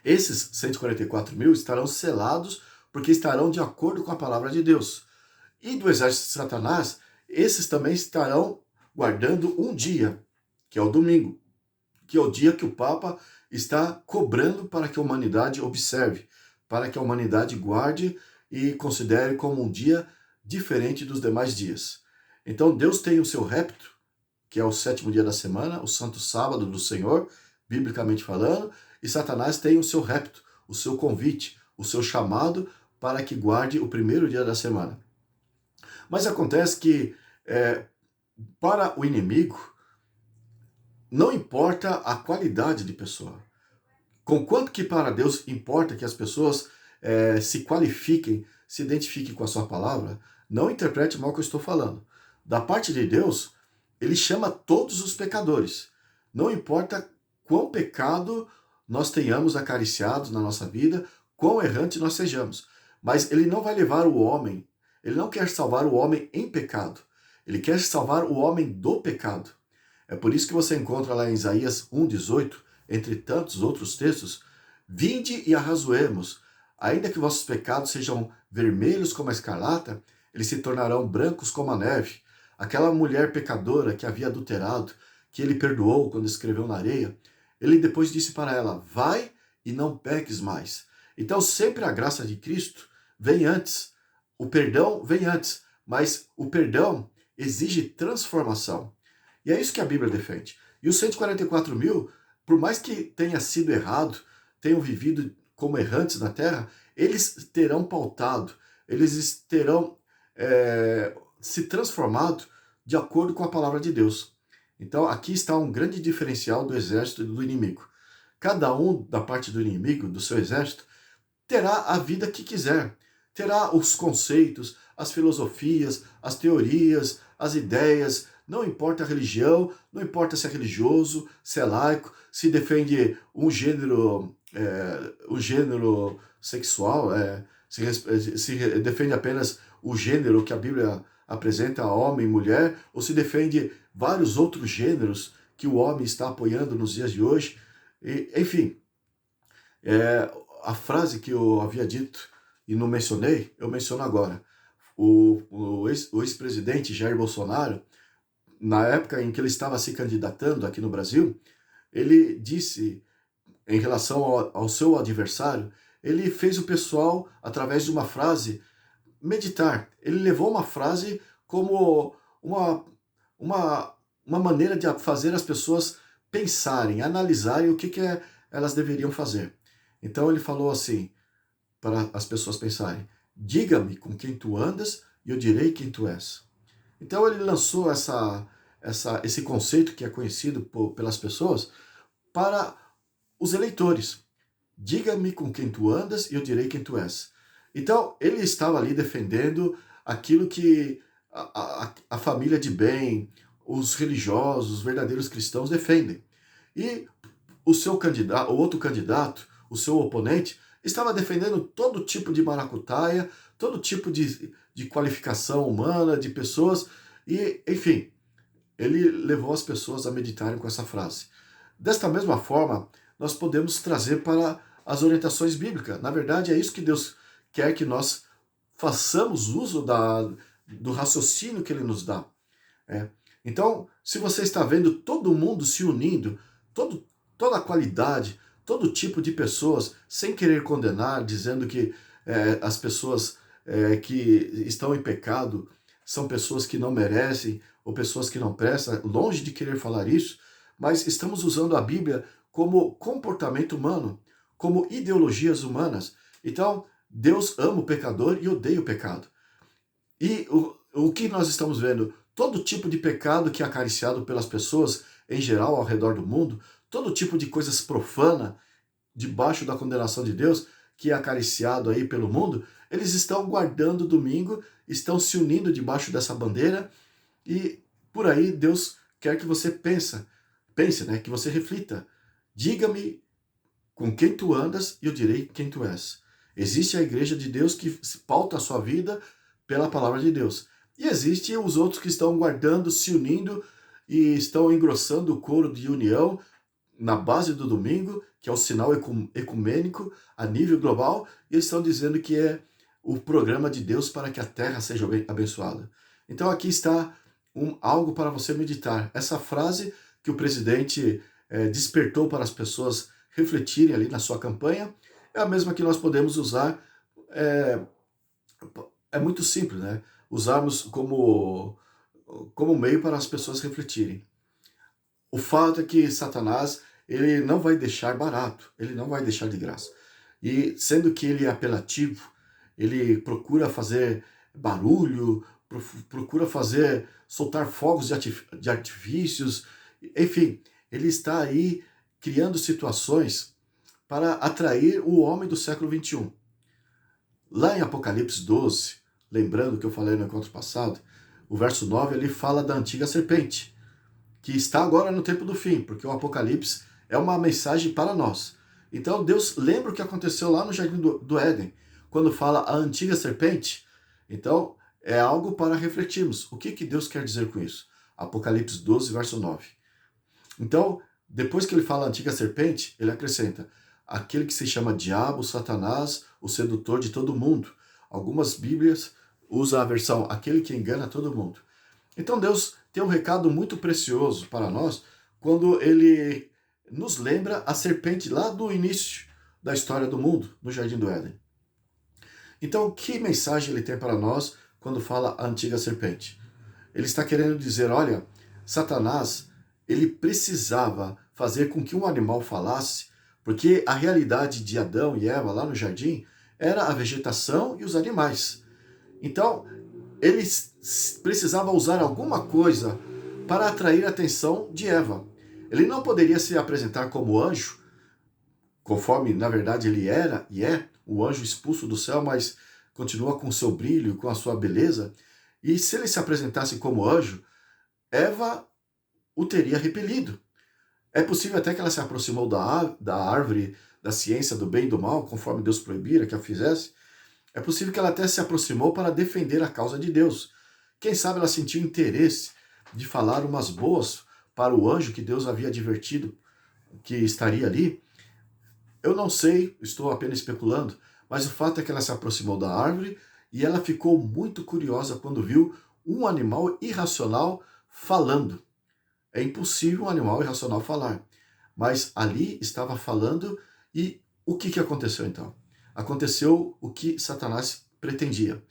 esses 144 mil estarão selados porque estarão de acordo com a palavra de Deus. E do exército de Satanás, esses também estarão guardando um dia, que é o domingo, que é o dia que o Papa está cobrando para que a humanidade observe, para que a humanidade guarde e considere como um dia diferente dos demais dias. Então Deus tem o seu repto, que é o 7º dia da semana, o Santo Sábado do Senhor, biblicamente falando, e Satanás tem o seu repto, o seu convite, o seu chamado para que guarde o primeiro dia da semana. Mas acontece que para o inimigo não importa a qualidade de pessoa. Conquanto que para Deus importa que as pessoas se qualifiquem, se identifiquem com a sua palavra, não interprete mal o que eu estou falando. Da parte de Deus, ele chama todos os pecadores. Não importa quão pecado nós tenhamos acariciados na nossa vida, quão errante nós sejamos. Mas ele não vai levar o homem, ele não quer salvar o homem em pecado. Ele quer salvar o homem do pecado. É por isso que você encontra lá em Isaías 1,18, entre tantos outros textos, vinde e arrazoemos, ainda que vossos pecados sejam vermelhos como a escarlata, eles se tornarão brancos como a neve. Aquela mulher pecadora que havia adulterado, que ele perdoou quando escreveu na areia, ele depois disse para ela, vai e não peques mais. Então sempre a graça de Cristo vem antes, o perdão vem antes, mas o perdão exige transformação. E é isso que a Bíblia defende. E os 144 mil, por mais que tenha sido errado, tenham vivido como errantes na terra, eles terão pautado, eles terão se transformado de acordo com a palavra de Deus. Então aqui está um grande diferencial do exército e do inimigo. Cada um da parte do inimigo, do seu exército, terá a vida que quiser. Terá os conceitos, as filosofias, as teorias, as ideias, não importa a religião, não importa se é religioso, se é laico, se defende um gênero sexual, se defende apenas o gênero que a Bíblia apresenta, homem e mulher, ou se defende vários outros gêneros que o homem está apoiando nos dias de hoje. Enfim, a frase que eu havia dito e não mencionei, eu menciono agora. O ex-presidente Jair Bolsonaro, na época em que ele estava se candidatando aqui no Brasil, ele disse, em relação ao seu adversário, ele fez o pessoal, através de uma frase, meditar. Ele levou uma frase como uma maneira de fazer as pessoas pensarem, analisarem o que elas deveriam fazer. Então ele falou assim, para as pessoas pensarem, diga-me com quem tu andas e eu direi quem tu és. Então ele lançou esse conceito que é conhecido pelas pessoas para os eleitores. Diga-me com quem tu andas e eu direi quem tu és. Então ele estava ali defendendo aquilo que a família de bem, os religiosos, os verdadeiros cristãos defendem. E o outro candidato, o seu oponente, estava defendendo todo tipo de maracutaia, todo tipo de qualificação humana, de pessoas, e, enfim, ele levou as pessoas a meditarem com essa frase. Desta mesma forma, nós podemos trazer para as orientações bíblicas. Na verdade, é isso que Deus quer que nós façamos uso do raciocínio que Ele nos dá. Então, se você está vendo todo mundo se unindo, toda a qualidade, todo tipo de pessoas, sem querer condenar, dizendo que as pessoas que estão em pecado são pessoas que não merecem ou pessoas que não prestam, longe de querer falar isso, mas estamos usando a Bíblia como comportamento humano, como ideologias humanas. Então, Deus ama o pecador e odeia o pecado. E o que nós estamos vendo? Todo tipo de pecado que é acariciado pelas pessoas, em geral, ao redor do mundo, todo tipo de coisas profanas, debaixo da condenação de Deus, que é acariciado aí pelo mundo, eles estão guardando o domingo, estão se unindo debaixo dessa bandeira, e por aí Deus quer que você pense, né, que você reflita. Diga-me com quem tu andas e eu direi quem tu és. Existe a igreja de Deus que pauta a sua vida pela palavra de Deus. E existem os outros que estão guardando, se unindo e estão engrossando o coro de união na base do domingo, que é o sinal ecumênico a nível global, e eles estão dizendo que é o programa de Deus para que a terra seja abençoada. Então aqui está algo para você meditar. Essa frase que o presidente despertou para as pessoas refletirem ali na sua campanha, é a mesma que nós podemos usar, é muito simples, né? Usarmos como meio para as pessoas refletirem. O fato é que Satanás, ele não vai deixar barato, ele não vai deixar de graça. E sendo que ele é apelativo, ele procura fazer barulho, procura fazer, soltar fogos de artifícios, enfim, ele está aí criando situações para atrair o homem do século XXI. Lá em Apocalipse 12, lembrando que eu falei no encontro passado, o verso 9 ali fala da antiga serpente, que está agora no tempo do fim, porque o Apocalipse é uma mensagem para nós. Então Deus lembra o que aconteceu lá no Jardim do Éden, quando fala a antiga serpente. Então é algo para refletirmos. O que Deus quer dizer com isso? Apocalipse 12, verso 9. Então, depois que ele fala a antiga serpente, ele acrescenta aquele que se chama Diabo, Satanás, o sedutor de todo mundo. Algumas Bíblias usam a versão aquele que engana todo mundo. Então Deus tem um recado muito precioso para nós quando ele nos lembra a serpente lá do início da história do mundo, no Jardim do Éden. Então, que mensagem ele tem para nós quando fala a antiga serpente? Ele está querendo dizer, olha, Satanás, ele precisava fazer com que um animal falasse, porque a realidade de Adão e Eva lá no jardim era a vegetação e os animais. Então, ele precisava usar alguma coisa para atrair a atenção de Eva. Ele não poderia se apresentar como anjo, conforme na verdade ele era e é, o anjo expulso do céu, mas continua com seu brilho, com a sua beleza. E se ele se apresentasse como anjo, Eva o teria repelido. É possível até que ela se aproximou da árvore da ciência do bem e do mal, conforme Deus proibira que a fizesse. É possível que ela até se aproximou para defender a causa de Deus. Quem sabe ela sentiu interesse de falar umas boas para o anjo que Deus havia advertido que estaria ali. Eu não sei, estou apenas especulando, mas o fato é que ela se aproximou da árvore e ela ficou muito curiosa quando viu um animal irracional falando. É impossível um animal irracional falar, mas ali estava falando e o que aconteceu então? Aconteceu o que Satanás pretendia.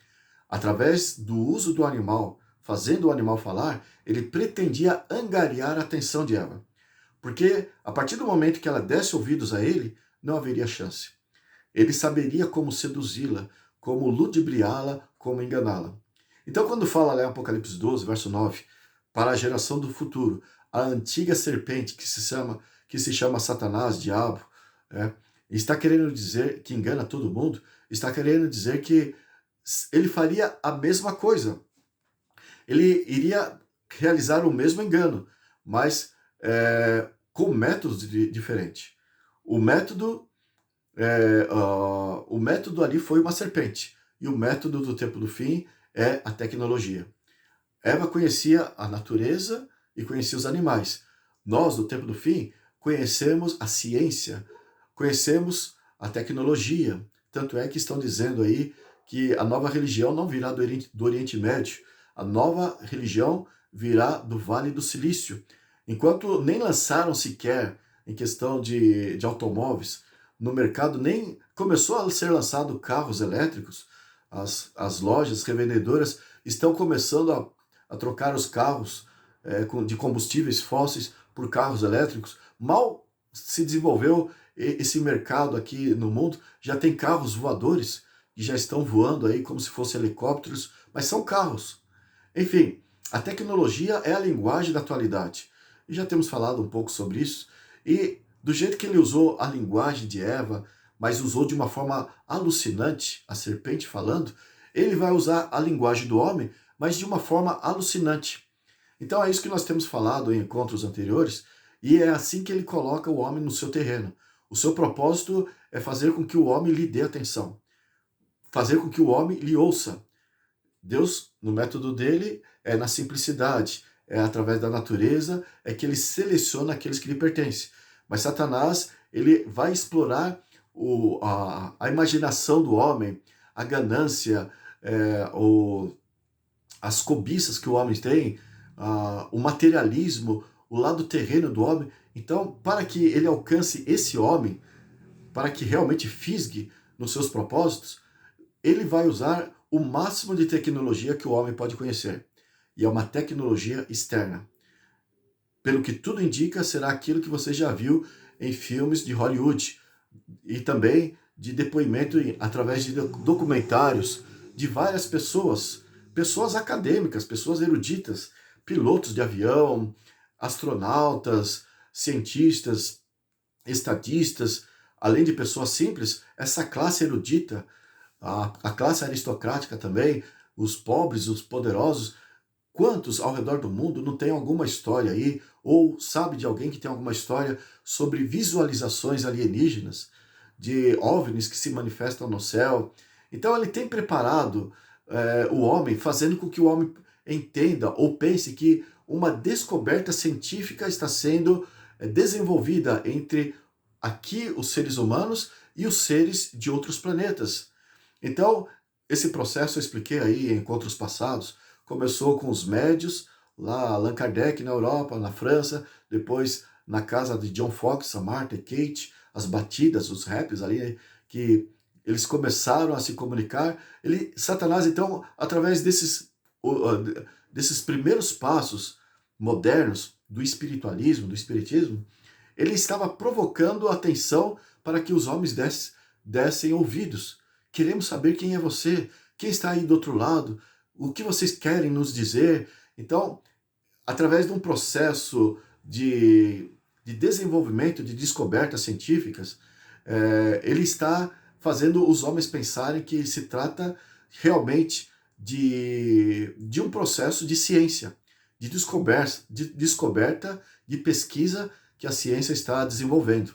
Através do uso do animal, fazendo o animal falar, ele pretendia angariar a atenção de Eva. Porque a partir do momento que ela desse ouvidos a ele, não haveria chance. Ele saberia como seduzi-la, como ludibriá-la, como enganá-la. Então, quando fala lá em Apocalipse 12, verso 9, para a geração do futuro, a antiga serpente que se chama Satanás, diabo, está querendo dizer que engana todo mundo, está querendo dizer que ele faria a mesma coisa. Ele iria realizar o mesmo engano, mas com métodos diferentes. O método ali foi uma serpente, e o método do tempo do fim é a tecnologia. Eva conhecia a natureza e conhecia os animais. Nós, do tempo do fim, conhecemos a ciência, conhecemos a tecnologia. Tanto é que estão dizendo aí que a nova religião não virá do Oriente Médio, a nova religião virá do Vale do Silício. Enquanto nem lançaram sequer em questão de automóveis, no mercado nem começou a ser lançado carros elétricos, as lojas revendedoras estão começando a trocar os carros de combustíveis fósseis por carros elétricos. Mal se desenvolveu esse mercado aqui no mundo, já tem carros voadores que já estão voando aí como se fossem helicópteros, mas são carros. Enfim, a tecnologia é a linguagem da atualidade. E já temos falado um pouco sobre isso. E do jeito que ele usou a linguagem de Eva, mas usou de uma forma alucinante, a serpente falando, ele vai usar a linguagem do homem, mas de uma forma alucinante. Então é isso que nós temos falado em encontros anteriores, e é assim que ele coloca o homem no seu terreno. O seu propósito é fazer com que o homem lhe dê atenção, fazer com que o homem lhe ouça. Deus, no método dele, é na simplicidade, é através da natureza, é que ele seleciona aqueles que lhe pertencem. Mas Satanás, ele vai explorar a imaginação do homem, a ganância, as cobiças que o homem tem, o materialismo, o lado terreno do homem. Então, para que ele alcance esse homem, para que realmente fisgue nos seus propósitos, ele vai usar o máximo de tecnologia que o homem pode conhecer. E é uma tecnologia externa. Pelo que tudo indica, será aquilo que você já viu em filmes de Hollywood e também de depoimento através de documentários de várias pessoas, pessoas acadêmicas, pessoas eruditas, pilotos de avião, astronautas, cientistas, estadistas, além de pessoas simples, essa classe erudita, a classe aristocrática também, os pobres, os poderosos, quantos ao redor do mundo não tem alguma história aí, ou sabe de alguém que tem alguma história sobre visualizações alienígenas, de OVNIs que se manifestam no céu? Então ele tem preparado o homem, fazendo com que o homem entenda ou pense que uma descoberta científica está sendo desenvolvida entre aqui os seres humanos e os seres de outros planetas. Então, esse processo eu expliquei aí em encontros passados. Começou com os médios, lá Allan Kardec na Europa, na França, depois na casa de John Fox, a Martha e Kate, as batidas, os raps ali, que eles começaram a se comunicar. Satanás, então, através desses primeiros passos modernos do espiritualismo, do espiritismo, ele estava provocando a atenção para que os homens dessem ouvidos. Queremos saber quem é você, quem está aí do outro lado, o que vocês querem nos dizer. Então, através de um processo de desenvolvimento, de descobertas científicas, ele está fazendo os homens pensarem que se trata realmente de um processo de ciência, de descoberta, de pesquisa que a ciência está desenvolvendo.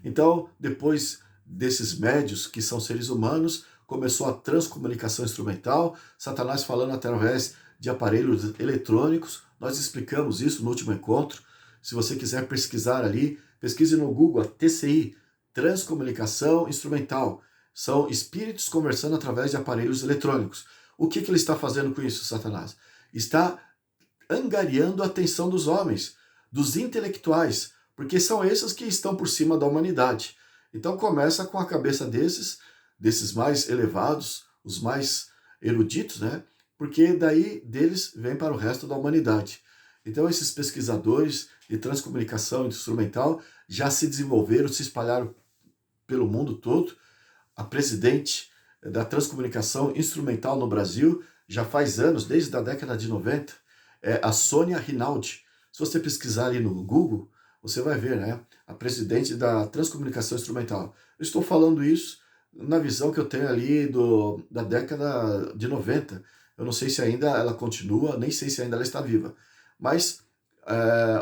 Então, depois desses médios, que são seres humanos, começou a transcomunicação instrumental, Satanás falando através de aparelhos eletrônicos. Nós explicamos isso no último encontro. Se você quiser pesquisar ali, pesquise no Google, a TCI, transcomunicação instrumental. São espíritos conversando através de aparelhos eletrônicos. O que ele está fazendo com isso, Satanás? Está angariando a atenção dos homens, dos intelectuais, porque são esses que estão por cima da humanidade. Então começa com a cabeça desses mais elevados, os mais eruditos, né? Porque daí deles vem para o resto da humanidade. Então esses pesquisadores de transcomunicação instrumental já se desenvolveram, se espalharam pelo mundo todo. A presidente da transcomunicação instrumental no Brasil já faz anos, desde a década de 90, é a Sônia Rinaldi. Se você pesquisar ali no Google, você vai ver, né? A presidente da transcomunicação instrumental. Eu estou falando isso na visão que eu tenho ali da década de 90. Eu não sei se ainda ela continua, nem sei se ainda ela está viva. Mas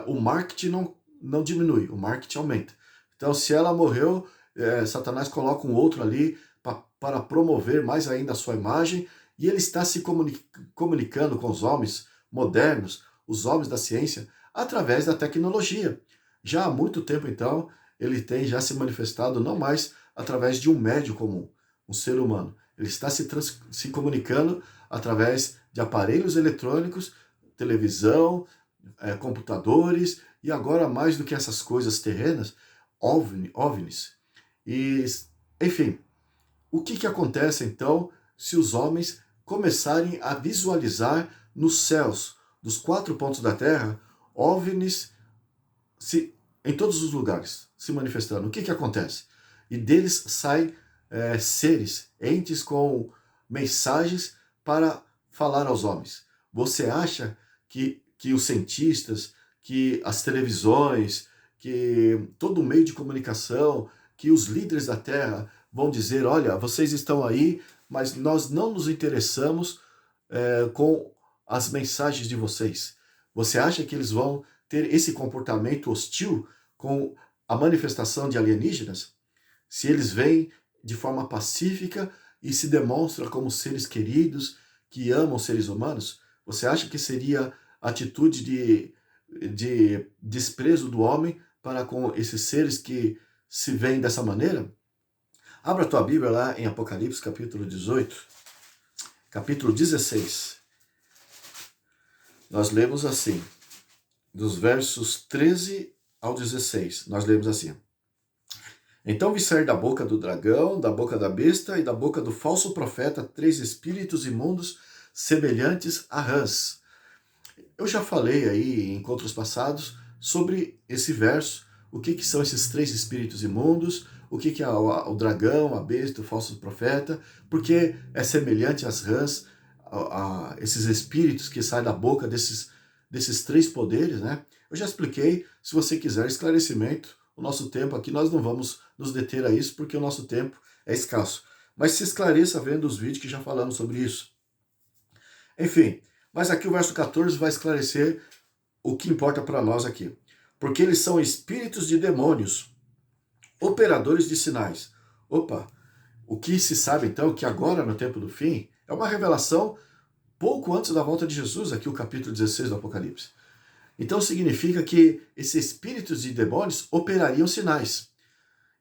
o marketing não diminui, o marketing aumenta. Então, se ela morreu, Satanás coloca um outro ali para promover mais ainda a sua imagem, e ele está se comunicando com os homens modernos, os homens da ciência, através da tecnologia. Já há muito tempo, então, ele tem já se manifestado não mais através de um médio comum, um ser humano. Ele está se comunicando através de aparelhos eletrônicos, televisão, computadores, e agora, mais do que essas coisas terrenas, OVNIs. E, enfim, o que acontece, então, se os homens começarem a visualizar nos céus dos 4 pontos da Terra OVNIs em todos os lugares se manifestando? O que acontece? E deles saem seres, entes com mensagens para falar aos homens. Você acha que os cientistas, que as televisões, que todo o meio de comunicação, que os líderes da Terra vão dizer: olha, vocês estão aí, mas nós não nos interessamos com as mensagens de vocês? Você acha que eles vão ter esse comportamento hostil com a manifestação de alienígenas? Se eles vêm de forma pacífica e se demonstram como seres queridos, que amam seres humanos, você acha que seria atitude de desprezo do homem para com esses seres que se veem dessa maneira? Abra a tua Bíblia lá em Apocalipse, capítulo 18, capítulo 16. Nós lemos assim, dos versos 13 ao 16, nós lemos assim: Então vi sair da boca do dragão, da boca da besta e da boca do falso profeta 3 espíritos imundos semelhantes a rãs. Eu já falei aí em encontros passados sobre esse verso, o que são esses três espíritos imundos, o que é o dragão, a besta, o falso profeta, porque é semelhante às rãs, a esses espíritos que saem da boca desses três poderes, né? Eu já expliquei, se você quiser esclarecimento, o nosso tempo aqui, nós não vamos nos deter a isso, porque o nosso tempo é escasso. Mas se esclareça vendo os vídeos que já falamos sobre isso. Enfim, mas aqui o verso 14 vai esclarecer o que importa para nós aqui. Porque eles são espíritos de demônios, operadores de sinais. Opa, o que se sabe então que agora no tempo do fim é uma revelação pouco antes da volta de Jesus, aqui o capítulo 16 do Apocalipse. Então significa que esses espíritos de demônios operariam sinais.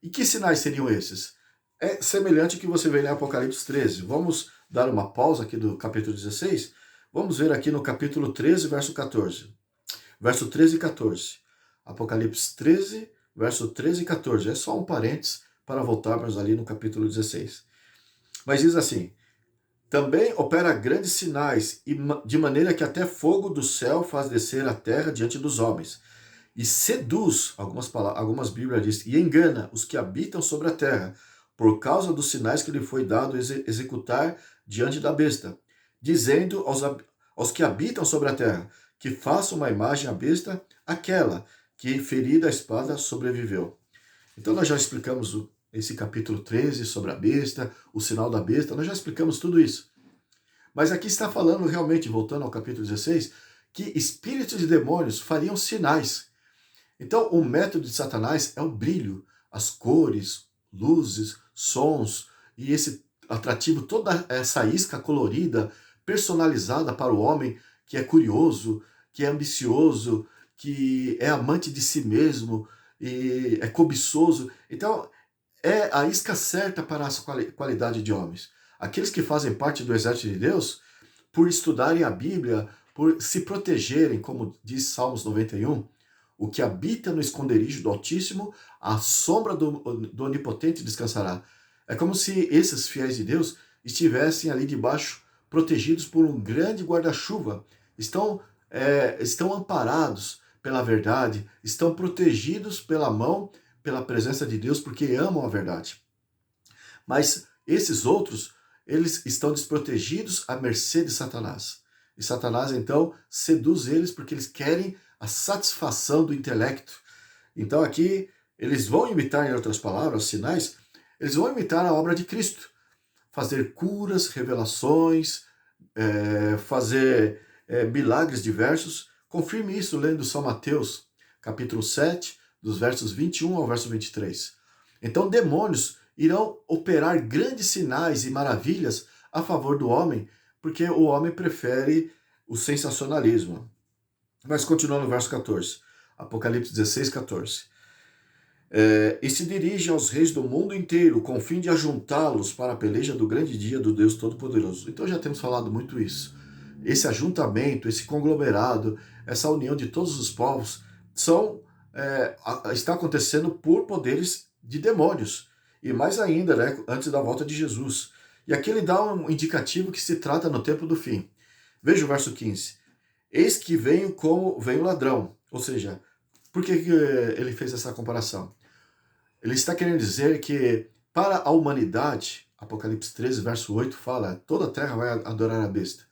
E que sinais seriam esses? É semelhante ao que você vê em Apocalipse 13. Vamos dar uma pausa aqui do capítulo 16. Vamos ver aqui no capítulo 13, verso 14. Verso 13 e 14. Apocalipse 13, verso 13 e 14. É só um parênteses para voltarmos ali no capítulo 16. Mas diz assim: também opera grandes sinais, de maneira que até fogo do céu faz descer a terra diante dos homens. E seduz, algumas Bíblias dizem, e engana os que habitam sobre a terra, por causa dos sinais que lhe foi dado executar diante da besta, dizendo aos que habitam sobre a terra, que façam uma imagem à besta, aquela que, ferida a espada, sobreviveu. Então nós já explicamos esse capítulo 13 sobre a besta, o sinal da besta, nós já explicamos tudo isso. Mas aqui está falando realmente, voltando ao capítulo 16, que espíritos de demônios fariam sinais. Então o método de Satanás é o brilho, as cores, luzes, sons, e esse atrativo, toda essa isca colorida, personalizada para o homem que é curioso, que é ambicioso, que é amante de si mesmo, e é cobiçoso. Então, é a isca certa para essa qualidade de homens. Aqueles que fazem parte do exército de Deus, por estudarem a Bíblia, por se protegerem, como diz Salmos 91, o que habita no esconderijo do Altíssimo, a sombra do Onipotente descansará. É como se esses fiéis de Deus estivessem ali debaixo, protegidos por um grande guarda-chuva. Estão amparados pela verdade, estão protegidos pela mão, pela presença de Deus, porque amam a verdade. Mas esses outros, eles estão desprotegidos à mercê de Satanás. E Satanás, então, seduz eles porque eles querem a satisfação do intelecto. Então aqui, eles vão imitar, em outras palavras, sinais, eles vão imitar a obra de Cristo. Fazer curas, revelações, fazer milagres diversos. Confirme isso lendo São Mateus, capítulo 7, dos versos 21 ao verso 23. Então, demônios irão operar grandes sinais e maravilhas a favor do homem, porque o homem prefere o sensacionalismo. Mas continuando no verso 14, Apocalipse 16, 14. E se dirigem aos reis do mundo inteiro, com o fim de ajuntá-los para a peleja do grande dia do Deus Todo-Poderoso. Então já temos falado muito isso. Esse ajuntamento, esse conglomerado, essa união de todos os povos, está acontecendo por poderes de demônios. E mais ainda, né, antes da volta de Jesus. E aqui ele dá um indicativo que se trata no tempo do fim. Veja o verso 15. Eis que venho como vem o ladrão. Ou seja, por que ele fez essa comparação? Ele está querendo dizer que para a humanidade, Apocalipse 13, verso 8 fala, toda a terra vai adorar a besta.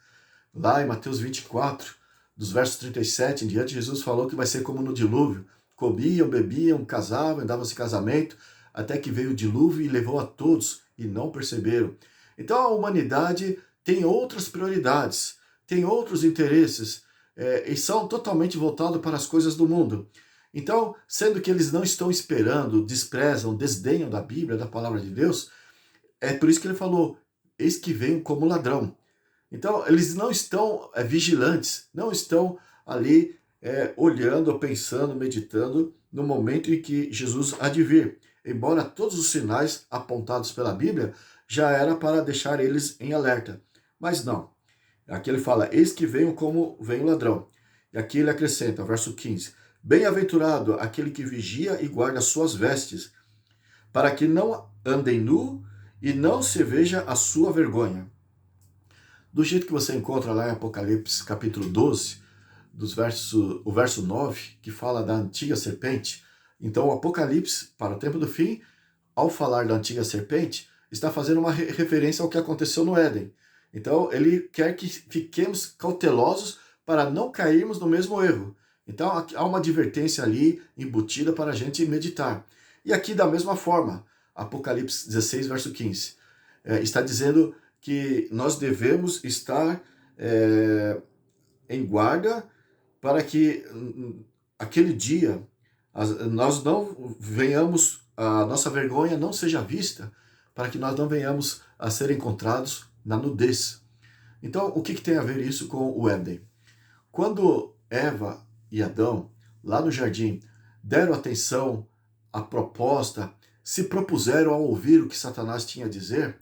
Lá em Mateus 24, dos versos 37 em diante, Jesus falou que vai ser como no dilúvio. Comiam, bebiam, casavam, davam-se casamento, até que veio o dilúvio e levou a todos, e não perceberam. Então a humanidade tem outras prioridades, tem outros interesses, e são totalmente voltados para as coisas do mundo. Então, sendo que eles não estão esperando, desprezam, desdenham da Bíblia, da palavra de Deus, é por isso que ele falou, eis que venho como ladrão. Então, eles não estão vigilantes, não estão ali olhando, pensando, meditando no momento em que Jesus há de vir. Embora todos os sinais apontados pela Bíblia já era para deixar eles em alerta. Mas não. Aqui ele fala, eis que venho como vem o ladrão. E aqui ele acrescenta, verso 15, bem-aventurado aquele que vigia e guarda suas vestes, para que não andem nu e não se veja a sua vergonha. Do jeito que você encontra lá em Apocalipse capítulo 12, o verso 9, que fala da antiga serpente, Então, o Apocalipse, para o tempo do fim, ao falar da antiga serpente, está fazendo uma referência ao que aconteceu no Éden. Então, ele quer que fiquemos cautelosos para não cairmos no mesmo erro. Então, há uma advertência ali embutida para a gente meditar. E aqui, da mesma forma, Apocalipse 16, verso 15, está dizendo que nós devemos estar em guarda para que aquele dia nós não venhamos, a nossa vergonha não seja vista, para que nós não venhamos a ser encontrados na nudez. Então, o que tem a ver isso com o Éden? Quando Eva e Adão, lá no jardim, deram atenção à proposta, se propuseram a ouvir o que Satanás tinha a dizer,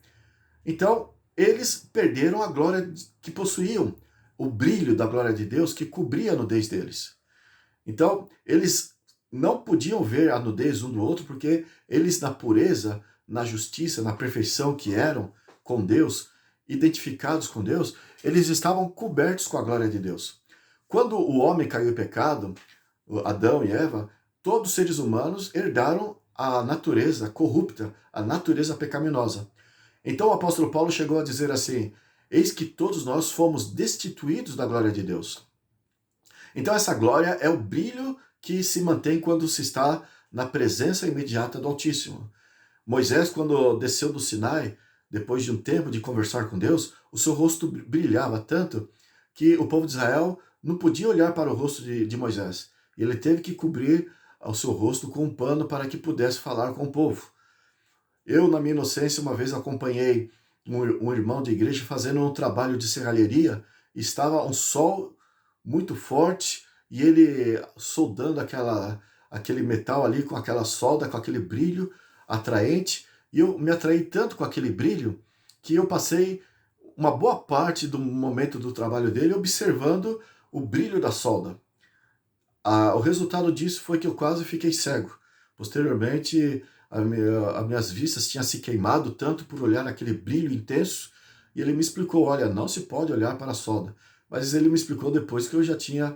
então eles perderam a glória que possuíam, o brilho da glória de Deus que cobria a nudez deles. Então, eles não podiam ver a nudez um do outro, porque eles, na pureza, na justiça, na perfeição que eram com Deus, identificados com Deus, eles estavam cobertos com a glória de Deus. Quando o homem caiu em pecado, Adão e Eva, todos os seres humanos herdaram a natureza corrupta, a natureza pecaminosa. Então o apóstolo Paulo chegou a dizer assim: eis que todos nós fomos destituídos da glória de Deus. Então essa glória é o brilho que se mantém quando se está na presença imediata do Altíssimo. Moisés, quando desceu do Sinai, depois de um tempo de conversar com Deus, o seu rosto brilhava tanto que o povo de Israel não podia olhar para o rosto de Moisés. Ele teve que cobrir o seu rosto com um pano para que pudesse falar com o povo. Eu, na minha inocência, uma vez acompanhei um irmão de igreja fazendo um trabalho de serralheria. Estava um sol muito forte e ele soldando aquele metal ali com aquela solda, com aquele brilho atraente. E eu me atraí tanto com aquele brilho que eu passei uma boa parte do momento do trabalho dele observando o brilho da solda. O resultado disso foi que eu quase fiquei cego. Posteriormente, as minhas vistas tinham se queimado tanto por olhar aquele brilho intenso, e ele me explicou: olha, não se pode olhar para a solda. Mas ele me explicou depois que eu já tinha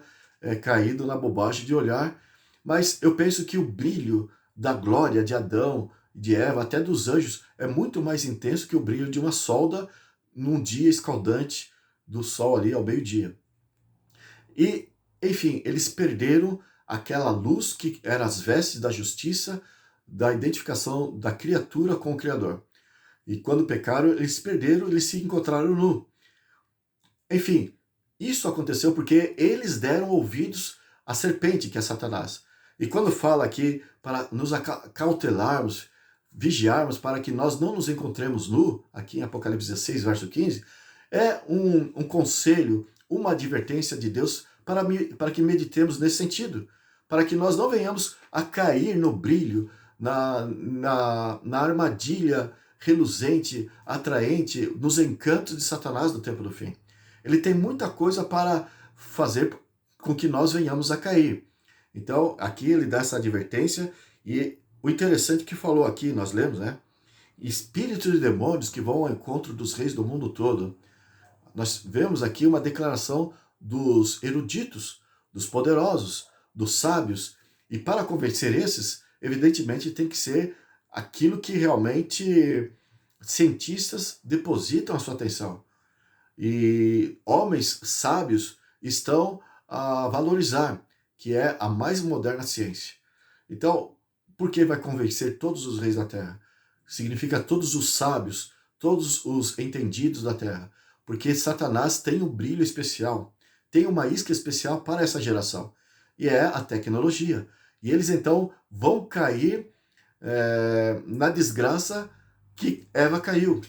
caído na bobagem de olhar. Mas eu penso que o brilho da glória de Adão, de Eva, até dos anjos, é muito mais intenso que o brilho de uma solda num dia escaldante do sol ali ao meio-dia. E, enfim, eles perderam aquela luz que era as vestes da justiça, da identificação da criatura com o Criador. E quando pecaram, eles perderam, eles se encontraram nu. Enfim, isso aconteceu porque eles deram ouvidos à serpente, que é Satanás. E quando fala aqui para nos cautelarmos, vigiarmos para que nós não nos encontremos nu, aqui em Apocalipse 16, verso 15, é um conselho, uma advertência de Deus para que meditemos nesse sentido, para que nós não venhamos a cair no brilho, na armadilha reluzente, atraente, nos encantos de Satanás no tempo do fim. Ele tem muita coisa para fazer com que nós venhamos a cair. Então, aqui ele dá essa advertência, e o interessante que falou aqui, nós lemos, né? Espíritos de demônios que vão ao encontro dos reis do mundo todo. Nós vemos aqui uma declaração dos eruditos, dos poderosos, dos sábios, e para convencer esses, evidentemente tem que ser aquilo que realmente cientistas depositam a sua atenção. E homens sábios estão a valorizar, que é a mais moderna ciência. Então, por que vai convencer todos os reis da terra? Significa todos os sábios, todos os entendidos da terra. Porque Satanás tem um brilho especial, tem uma isca especial para essa geração. E é a tecnologia. E eles então vão cair na desgraça que Eva caiu,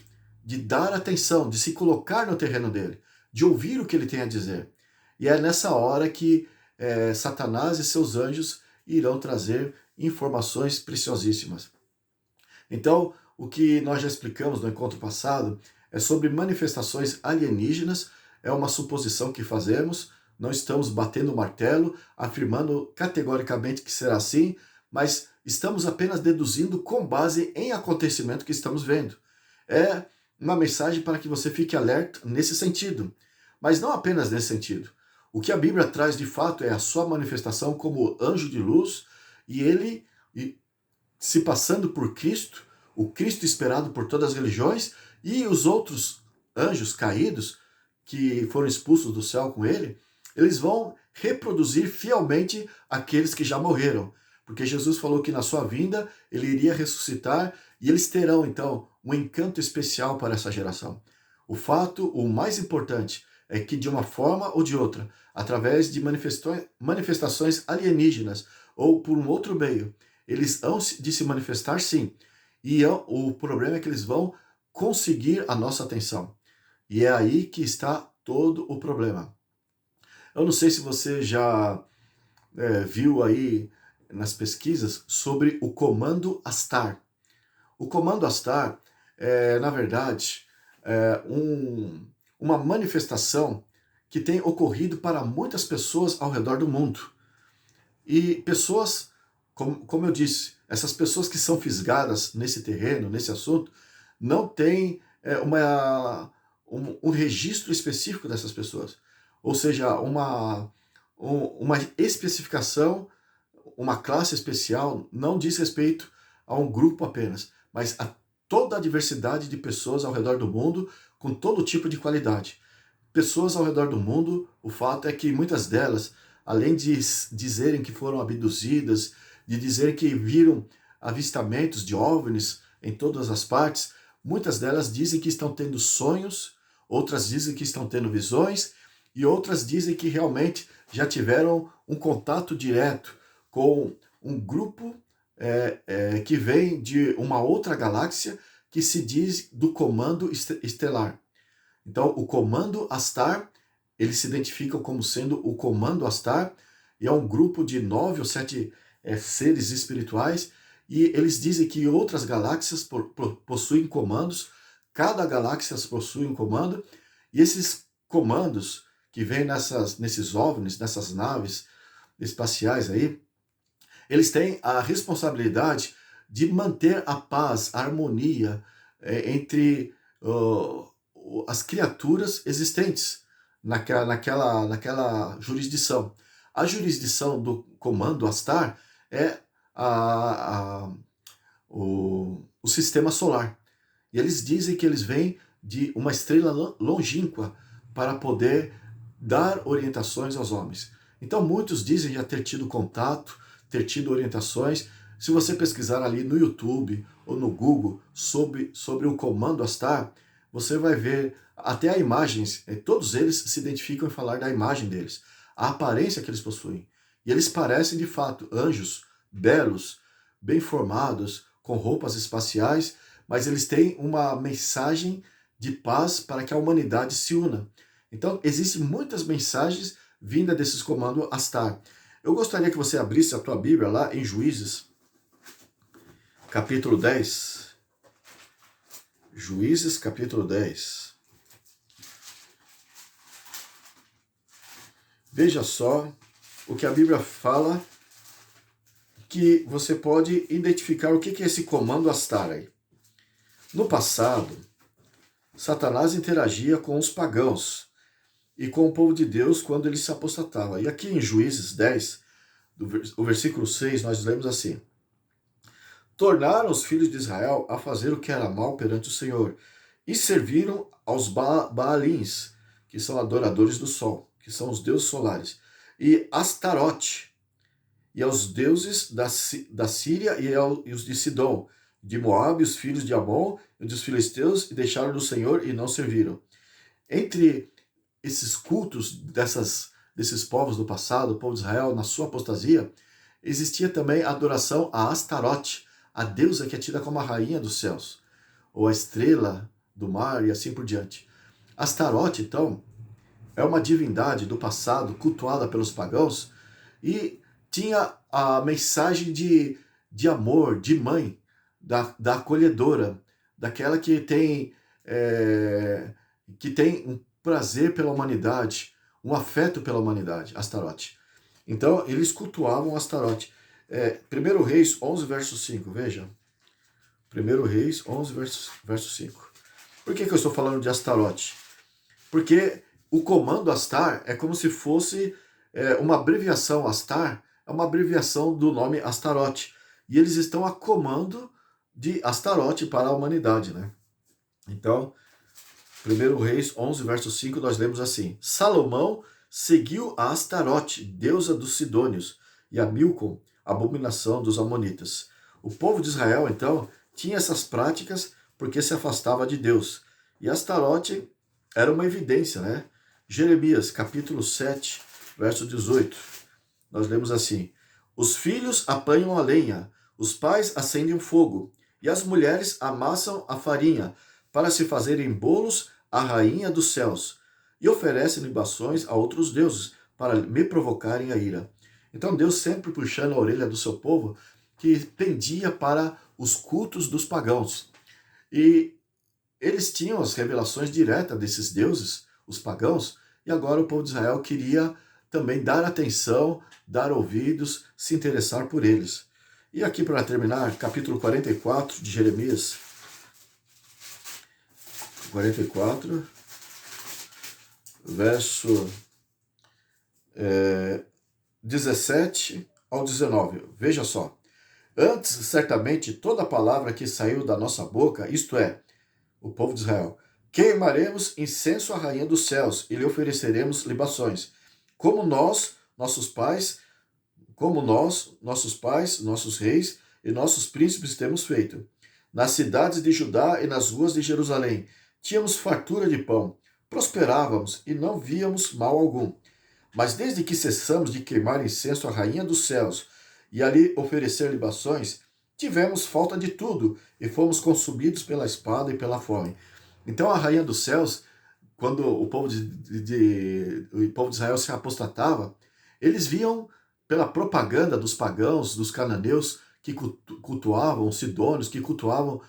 de dar atenção, de se colocar no terreno dele, de ouvir o que ele tem a dizer. E é nessa hora que Satanás e seus anjos irão trazer informações preciosíssimas. Então, o que nós já explicamos no encontro passado é sobre manifestações alienígenas, é uma suposição que fazemos, não estamos batendo o martelo, afirmando categoricamente que será assim, mas estamos apenas deduzindo com base em acontecimento que estamos vendo. É uma mensagem para que você fique alerta nesse sentido, mas não apenas nesse sentido. O que a Bíblia traz de fato é a sua manifestação como anjo de luz, e ele se passando por Cristo, o Cristo esperado por todas as religiões, e os outros anjos caídos, que foram expulsos do céu com ele, eles vão reproduzir fielmente aqueles que já morreram. Porque Jesus falou que na sua vinda ele iria ressuscitar e eles terão então um encanto especial para essa geração. O fato, o mais importante, é que de uma forma ou de outra, através de manifestações alienígenas ou por um outro meio, eles hão de se manifestar sim. E o problema é que eles vão conseguir a nossa atenção. E é aí que está todo o problema. Eu não sei se você já viu aí nas pesquisas sobre o comando Astar. O comando Astar é, na verdade, uma manifestação que tem ocorrido para muitas pessoas ao redor do mundo. E pessoas, como eu disse, essas pessoas que são fisgadas nesse terreno, nesse assunto, não têm um registro específico dessas pessoas. Ou seja, uma especificação, uma classe especial, não diz respeito a um grupo apenas, mas a toda a diversidade de pessoas ao redor do mundo, com todo tipo de qualidade. Pessoas ao redor do mundo, o fato é que muitas delas, além de dizerem que foram abduzidas, de dizer que viram avistamentos de OVNIs em todas as partes, muitas delas dizem que estão tendo sonhos, outras dizem que estão tendo visões, e outras dizem que realmente já tiveram um contato direto com um grupo que vem de uma outra galáxia que se diz do comando estelar. Então, o comando Astar, eles se identificam como sendo o comando Astar, e é um grupo de 9 ou 7 seres espirituais, e eles dizem que outras galáxias possuem comandos, cada galáxia possui um comando, e esses comandos que vêm nesses OVNIs, nessas naves espaciais aí, eles têm a responsabilidade de manter a paz, a harmonia entre as criaturas existentes naquela jurisdição. A jurisdição do comando Astar é o sistema solar. E eles dizem que eles vêm de uma estrela longínqua para poder dar orientações aos homens. Então muitos dizem já ter tido contato, ter tido orientações. Se você pesquisar ali no YouTube ou no Google sobre o comando Astar, você vai ver até imagens, todos eles se identificam em falar da imagem deles, a aparência que eles possuem. E eles parecem de fato anjos, belos, bem formados, com roupas espaciais, mas eles têm uma mensagem de paz para que a humanidade se una. Então, existem muitas mensagens vindas desses comandos Astar. Eu gostaria que você abrisse a tua Bíblia lá em Juízes, capítulo 10. Juízes, capítulo 10. Veja só o que a Bíblia fala, que você pode identificar o que é esse comando Astar aí. No passado, Satanás interagia com os pagãos e com o povo de Deus quando ele se apostatava. E aqui em Juízes 10, o versículo 6, nós lemos assim: tornaram os filhos de Israel a fazer o que era mal perante o Senhor, e serviram aos Baalins, que são adoradores do sol, que são os deuses solares, e Astarote, e aos deuses da Síria e os de Sidom, de Moabe, os filhos de Amon e dos filisteus, e deixaram do Senhor e não serviram. Entre esses cultos desses povos do passado, o povo de Israel, na sua apostasia, existia também a adoração a Astarote, a deusa que é tida como a rainha dos céus, ou a estrela do mar e assim por diante. Astarote, então, é uma divindade do passado cultuada pelos pagãos e tinha a mensagem de amor, de mãe, da acolhedora, daquela que tem um prazer pela humanidade, um afeto pela humanidade, Astarote. Então, eles cultuavam Astarote. 1 Reis 11, verso 5, veja. 1 Reis 11, verso 5. Por que eu estou falando de Astarote? Porque o comando Astar é como se fosse uma abreviação. Astar é uma abreviação do nome Astarote. e eles estão a comando de Astarote para a humanidade, né? Então, 1 Reis 11, verso 5, nós lemos assim: Salomão seguiu a Astarote, deusa dos Sidônios, e a Milcom, abominação dos Amonitas. O povo de Israel, então, tinha essas práticas porque se afastava de Deus. E Astarote era uma evidência, né? Jeremias, capítulo 7, verso 18. Nós lemos assim: Os filhos apanham a lenha, os pais acendem o fogo, e as mulheres amassam a farinha, para se fazerem bolos à rainha dos céus, e oferecem libações a outros deuses, para me provocarem a ira. Então Deus sempre puxando a orelha do seu povo, que pendia para os cultos dos pagãos. E eles tinham as revelações diretas desses deuses, os pagãos, e agora o povo de Israel queria também dar atenção, dar ouvidos, se interessar por eles. E aqui para terminar, capítulo 44 de Jeremias, 44, verso 17 ao 19. Veja só. Antes, certamente, toda palavra que saiu da nossa boca, isto é, o povo de Israel, queimaremos incenso à rainha dos céus e lhe ofereceremos libações, como nós, nossos pais, nossos reis e nossos príncipes temos feito. Nas cidades de Judá e nas ruas de Jerusalém, tínhamos fartura de pão, prosperávamos e não víamos mal algum. Mas desde que cessamos de queimar incenso à rainha dos céus e ali oferecer libações, tivemos falta de tudo e fomos consumidos pela espada e pela fome. Então a rainha dos céus, quando o povo o povo de Israel se apostatava, eles viam pela propaganda dos pagãos, dos cananeus, que cultuavam, os sidônios, que cultuavam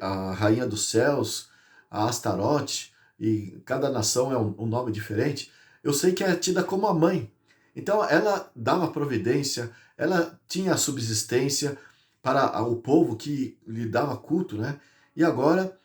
a rainha dos céus, a Astarote, e cada nação é um nome diferente. Eu sei que é tida como a mãe. Então ela dava providência, ela tinha a subsistência para o povo que lhe dava culto, né? E agora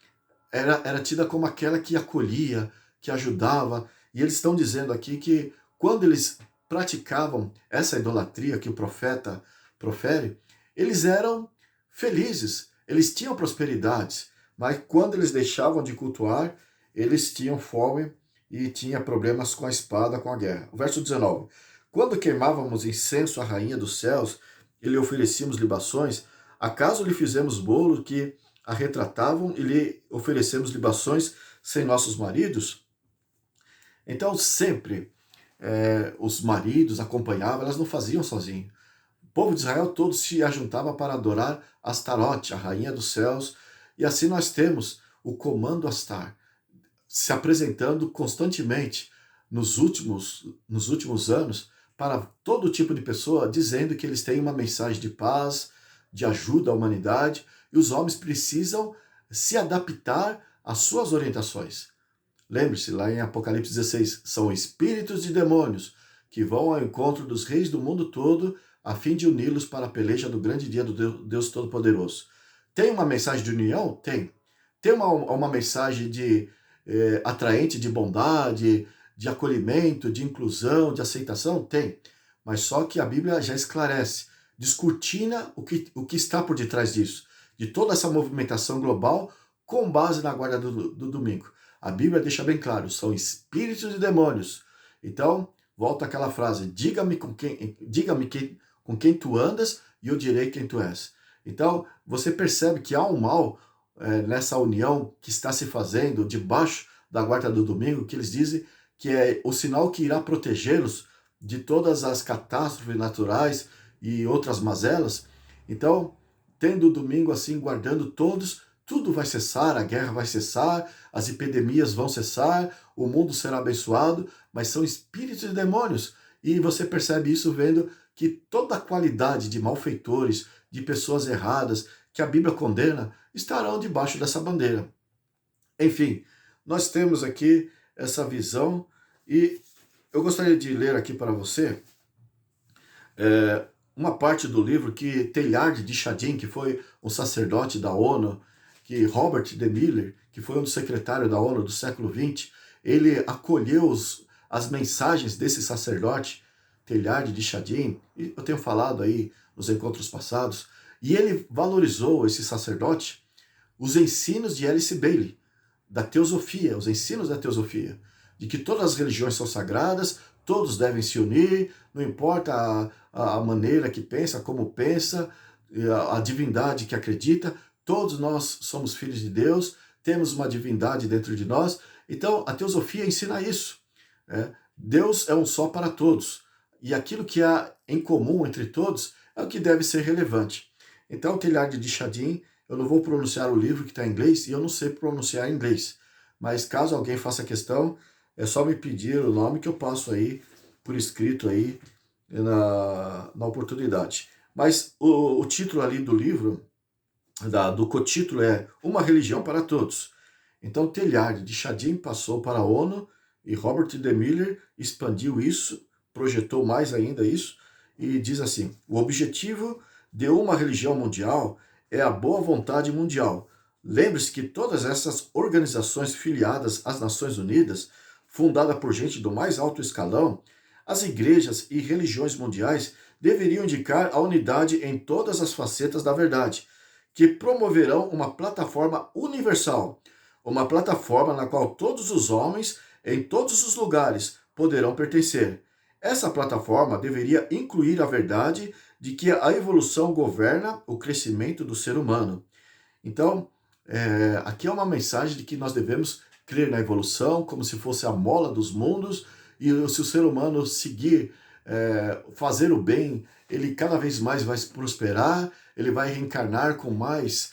era tida como aquela que acolhia, que ajudava. E eles estão dizendo aqui que quando eles praticavam essa idolatria que o profeta profere, eles eram felizes, eles tinham prosperidades, mas quando eles deixavam de cultuar, eles tinham fome e tinha problemas com a espada, com a guerra. O verso 19. Quando queimávamos incenso à rainha dos céus e lhe oferecíamos libações, acaso lhe fizemos bolo que a retratavam e lhe oferecemos libações sem nossos maridos? Então sempre os maridos acompanhavam, elas não faziam sozinhos. O povo de Israel todo se ajuntava para adorar Astarote, a rainha dos céus, e assim nós temos o comando Astar se apresentando constantemente nos últimos anos para todo tipo de pessoa, dizendo que eles têm uma mensagem de paz, de ajuda à humanidade, e os homens precisam se adaptar às suas orientações. Lembre-se, lá em Apocalipse 16, são espíritos de demônios que vão ao encontro dos reis do mundo todo a fim de uni-los para a peleja do grande dia do Deus Todo-Poderoso. Tem uma mensagem de união? Tem. Tem uma mensagem de atraente de bondade, de acolhimento, de inclusão, de aceitação? Tem. Mas só que a Bíblia já esclarece, descortina o que está por detrás disso, de toda essa movimentação global com base na guarda do domingo. A Bíblia deixa bem claro, são espíritos e demônios. Então, volta aquela frase, diga-me com quem tu andas e eu direi quem tu és. Então, você percebe que há um mal nessa união que está se fazendo debaixo da guarda do domingo, que eles dizem que é o sinal que irá protegê-los de todas as catástrofes naturais e outras mazelas. Então, tendo o domingo assim, guardando todos, tudo vai cessar, a guerra vai cessar, as epidemias vão cessar, o mundo será abençoado, mas são espíritos e demônios. E você percebe isso vendo que toda a qualidade de malfeitores, de pessoas erradas, que a Bíblia condena, estarão debaixo dessa bandeira. Enfim, nós temos aqui essa visão e eu gostaria de ler aqui para você uma parte do livro que Teilhard de Chardin, que foi um sacerdote da ONU, que Robert de Miller, que foi um dos secretários da ONU do século XX, ele acolheu as mensagens desse sacerdote, Teilhard de Chardin, e eu tenho falado aí nos encontros passados, e ele valorizou, esse sacerdote, os ensinos de Alice Bailey, da teosofia, os ensinos da teosofia, de que todas as religiões são sagradas, todos devem se unir, não importa a maneira que pensa, como pensa, a divindade que acredita, todos nós somos filhos de Deus, temos uma divindade dentro de nós. Então, a teosofia ensina isso. Deus é um só para todos, e aquilo que há em comum entre todos é o que deve ser relevante. Então, o Teilhard de Chardin, eu não vou pronunciar o livro que está em inglês, e eu não sei pronunciar em inglês, mas caso alguém faça questão, é só me pedir o nome que eu passo aí por escrito aí na oportunidade. Mas o título ali do livro, do cotítulo é Uma Religião para Todos. Então, Teilhard de Chardin passou para a ONU e Robert de Miller expandiu isso, projetou mais ainda isso, e diz assim: o objetivo de uma religião mundial é a boa vontade mundial. Lembre-se que todas essas organizações filiadas às Nações Unidas, fundada por gente do mais alto escalão, as igrejas e religiões mundiais deveriam indicar a unidade em todas as facetas da verdade, que promoverão uma plataforma universal, uma plataforma na qual todos os homens, em todos os lugares, poderão pertencer. Essa plataforma deveria incluir a verdade de que a evolução governa o crescimento do ser humano. Então, aqui é uma mensagem de que nós devemos crer na evolução como se fosse a mola dos mundos, e se o ser humano seguir, fazer o bem, ele cada vez mais vai prosperar, ele vai reencarnar com mais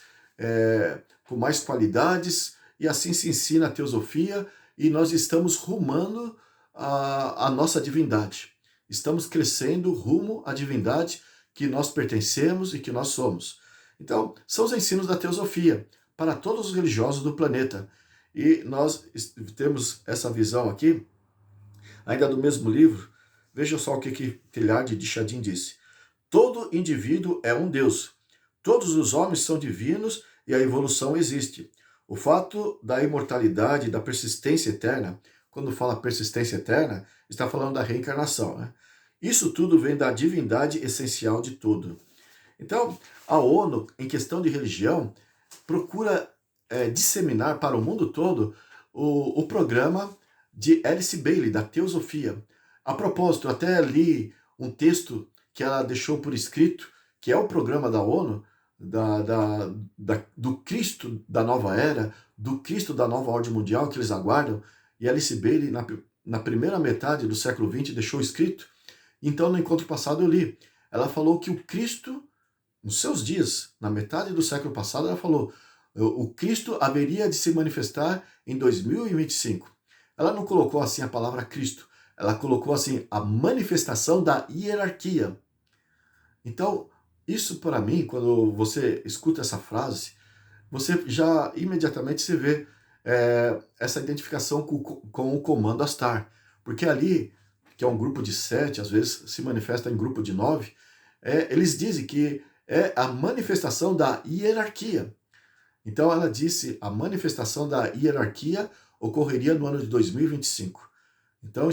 qualidades, e assim se ensina a teosofia, e nós estamos rumando a nossa divindade. Estamos crescendo rumo à divindade que nós pertencemos e que nós somos. Então, são os ensinos da teosofia para todos os religiosos do planeta. E nós temos essa visão aqui, ainda do mesmo livro. Veja só o que Teilhard de Chardin disse. Todo indivíduo é um Deus. Todos os homens são divinos e a evolução existe. O fato da imortalidade, da persistência eterna, quando fala persistência eterna, está falando da reencarnação, né? Isso tudo vem da divindade essencial de tudo. Então, a ONU, em questão de religião, procura disseminar para o mundo todo o programa de Alice Bailey, da teosofia. A propósito, até li um texto que ela deixou por escrito, que é o programa da ONU, do Cristo da nova era, do Cristo da nova ordem mundial que eles aguardam, e Alice Bailey, na primeira metade do século XX, deixou escrito. Então, no encontro passado eu li. Ela falou que o Cristo, nos seus dias, na metade do século passado, ela falou, o Cristo haveria de se manifestar em 2025. Ela não colocou assim a palavra Cristo, ela colocou assim a manifestação da hierarquia. Então, isso para mim, quando você escuta essa frase, você já imediatamente se vê essa identificação com o comando Astar. Porque ali, que é um grupo de 7, às vezes se manifesta em grupo de 9, eles dizem que é a manifestação da hierarquia. Então ela disse, a manifestação da hierarquia ocorreria no ano de 2025. Então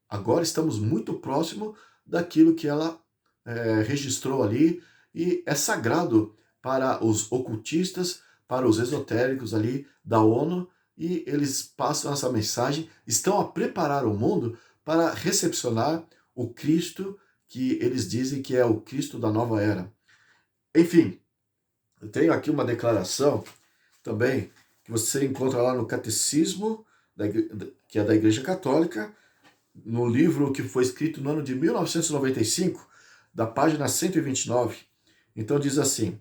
agora estamos muito próximo daquilo que ela registrou ali, e é sagrado para os ocultistas, para os esotéricos ali da ONU, e eles passam essa mensagem, estão a preparar o mundo para recepcionar o Cristo que eles dizem que é o Cristo da nova era. Enfim, eu tenho aqui uma declaração também que você encontra lá no Catecismo, que é da Igreja Católica, no livro que foi escrito no ano de 1995, da página 129. Então diz assim: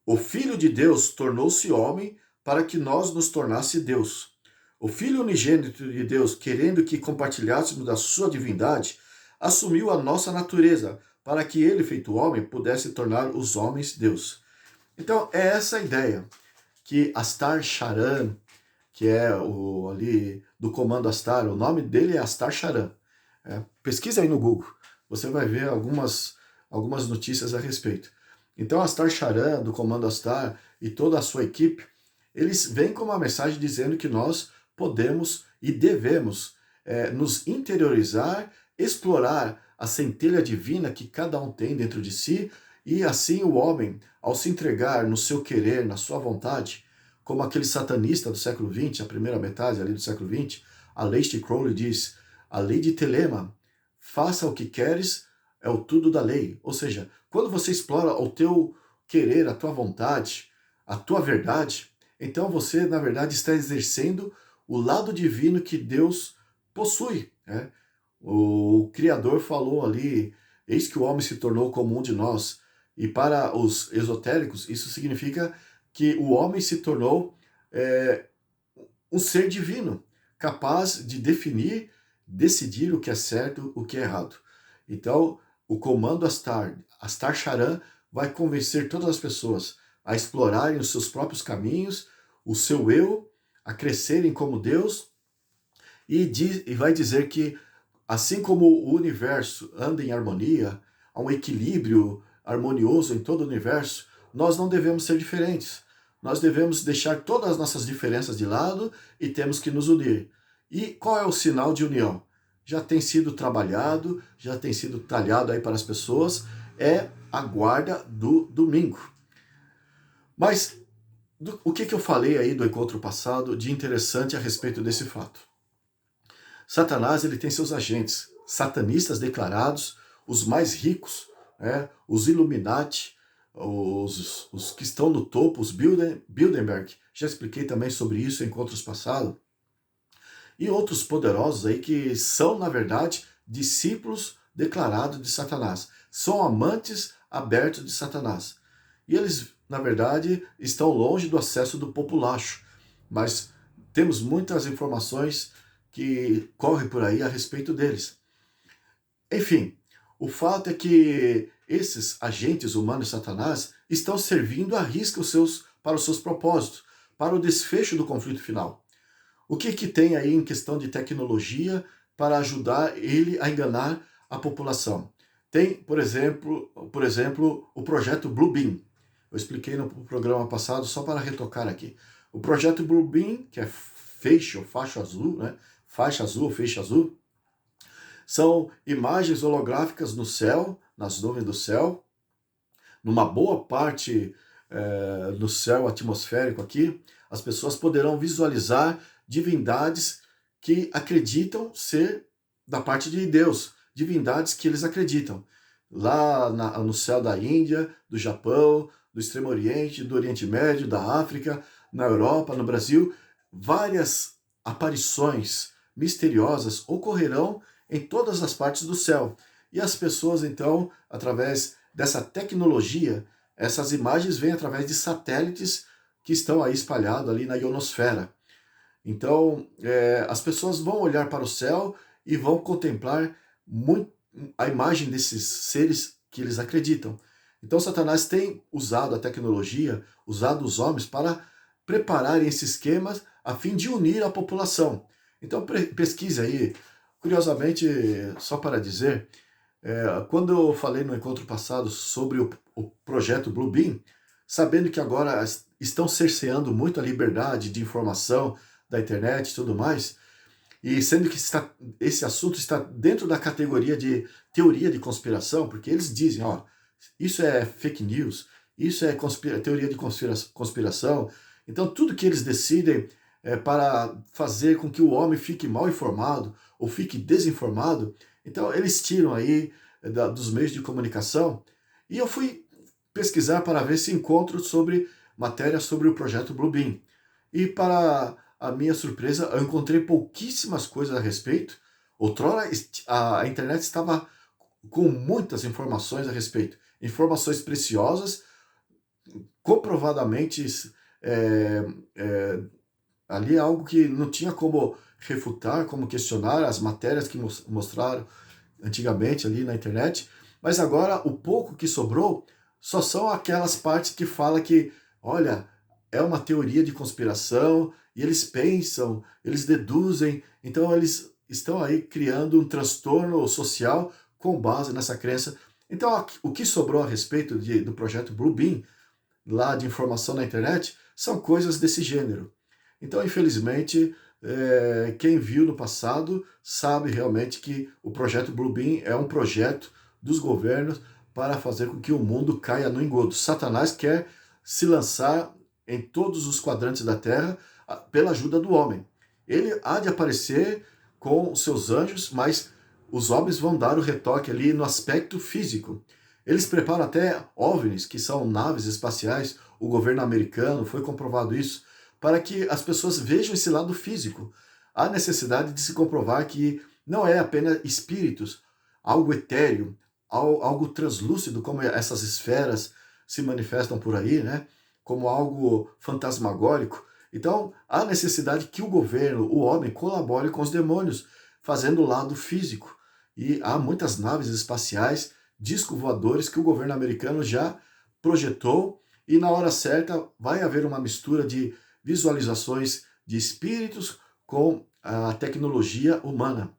o Filho de Deus tornou-se homem para que nós nos tornasse Deus. O Filho unigênito de Deus, querendo que compartilhássemos da sua divindade, assumiu a nossa natureza, para que ele, feito homem, pudesse tornar os homens Deus. Então, é essa a ideia, que Astar Charan, que é ali do comando Astar, o nome dele é Astar Charan. Pesquisa aí no Google, você vai ver algumas notícias a respeito. Então, Astar Charan, do comando Astar, e toda a sua equipe, eles vêm com uma mensagem dizendo que nós podemos e devemos nos interiorizar, explorar a centelha divina que cada um tem dentro de si, E assim o homem, ao se entregar no seu querer, na sua vontade, como aquele satanista do século XX, a primeira metade ali do século XX, a Aleister Crowley diz, a lei de Telema, faça o que queres, é o tudo da lei. Ou seja, quando você explora o teu querer, a tua vontade, a tua verdade, então você, na verdade, está exercendo o lado divino que Deus possui, né? O Criador falou ali, eis que o homem se tornou como um de nós. E para os esotéricos, isso significa que o homem se tornou é, um ser divino, capaz de definir, decidir o que é certo, o que é errado. Então, o comando Astar Charan, vai convencer todas as pessoas a explorarem os seus próprios caminhos, o seu eu, a crescerem como Deus, e vai dizer que, assim como o universo anda em harmonia, há um equilíbrio harmonioso em todo o universo, nós não devemos ser diferentes. Nós devemos deixar todas as nossas diferenças de lado e temos que nos unir. E qual é o sinal de união? Já tem sido trabalhado, já tem sido talhado aí para as pessoas, é a guarda do domingo. Mas o que eu falei aí do encontro passado de interessante a respeito desse fato? Satanás, ele tem seus agentes, satanistas declarados, os mais ricos, né, os Illuminati, os que estão no topo, os Bilderberg, já expliquei também sobre isso em encontros passados, e outros poderosos aí que são, na verdade, discípulos declarados de Satanás, são amantes abertos de Satanás. E eles, na verdade, estão longe do acesso do populacho, mas temos muitas informações que correm por aí a respeito deles. Enfim, o fato é que esses agentes humanos de Satanás estão servindo à risca para os seus propósitos, para o desfecho do conflito final. O que tem aí em questão de tecnologia para ajudar ele a enganar a população? Tem, por exemplo, o projeto Bluebeam. Eu expliquei no programa passado, só para retocar aqui. O projeto Bluebeam, que é faixa azul, né? Faixa azul, feixe azul, são imagens holográficas no céu, nas nuvens do céu, numa boa parte do céu atmosférico aqui, as pessoas poderão visualizar divindades que acreditam ser da parte de Deus, divindades que eles acreditam. Lá no céu da Índia, do Japão, do Extremo Oriente, do Oriente Médio, da África, na Europa, no Brasil, várias aparições misteriosas ocorrerão em todas as partes do céu. E as pessoas, então, através dessa tecnologia, essas imagens vêm através de satélites que estão aí espalhados ali na ionosfera. Então, as pessoas vão olhar para o céu e vão contemplar a imagem desses seres que eles acreditam. Então, Satanás tem usado a tecnologia, usado os homens para prepararem esse esquema a fim de unir a população. Então, pesquise aí. Curiosamente, só para dizer, quando eu falei no encontro passado sobre o projeto Bluebeam, sabendo que agora estão cerceando muito a liberdade de informação da internet e tudo mais, e sendo que esse assunto está dentro da categoria de teoria de conspiração, porque eles dizem, ó, isso é fake news, isso é teoria de conspiração, então tudo que eles decidem é para fazer com que o homem fique mal informado ou fique desinformado, então eles tiram aí dos meios de comunicação, e eu fui pesquisar para ver se encontro matéria sobre o projeto Bluebeam. E para a minha surpresa, eu encontrei pouquíssimas coisas a respeito. Outrora a internet estava com muitas informações a respeito. Informações preciosas, comprovadamente ali é algo que não tinha como refutar, como questionar as matérias que mostraram antigamente ali na internet, mas agora o pouco que sobrou só são aquelas partes que fala que, olha, é uma teoria de conspiração, e eles pensam, eles deduzem, então eles estão aí criando um transtorno social com base nessa crença. Então, o que sobrou a respeito do projeto Bluebeam, lá de informação na internet, são coisas desse gênero. Então, infelizmente, quem viu no passado sabe realmente que o projeto Bluebeam é um projeto dos governos para fazer com que o mundo caia no engodo. Satanás quer se lançar em todos os quadrantes da terra pela ajuda do homem. Ele há de aparecer com os seus anjos, mas os homens vão dar o retoque ali no aspecto físico. Eles preparam até OVNIs, que são naves espaciais, o governo americano, foi comprovado isso, para que as pessoas vejam esse lado físico. Há necessidade de se comprovar que não é apenas espíritos, algo etéreo, algo translúcido, como essas esferas se manifestam por aí, né? Como algo fantasmagórico. Então, há necessidade que o governo, o homem, colabore com os demônios, fazendo o lado físico. E há muitas naves espaciais, discos voadores que o governo americano já projetou, e na hora certa vai haver uma mistura de visualizações de espíritos com a tecnologia humana.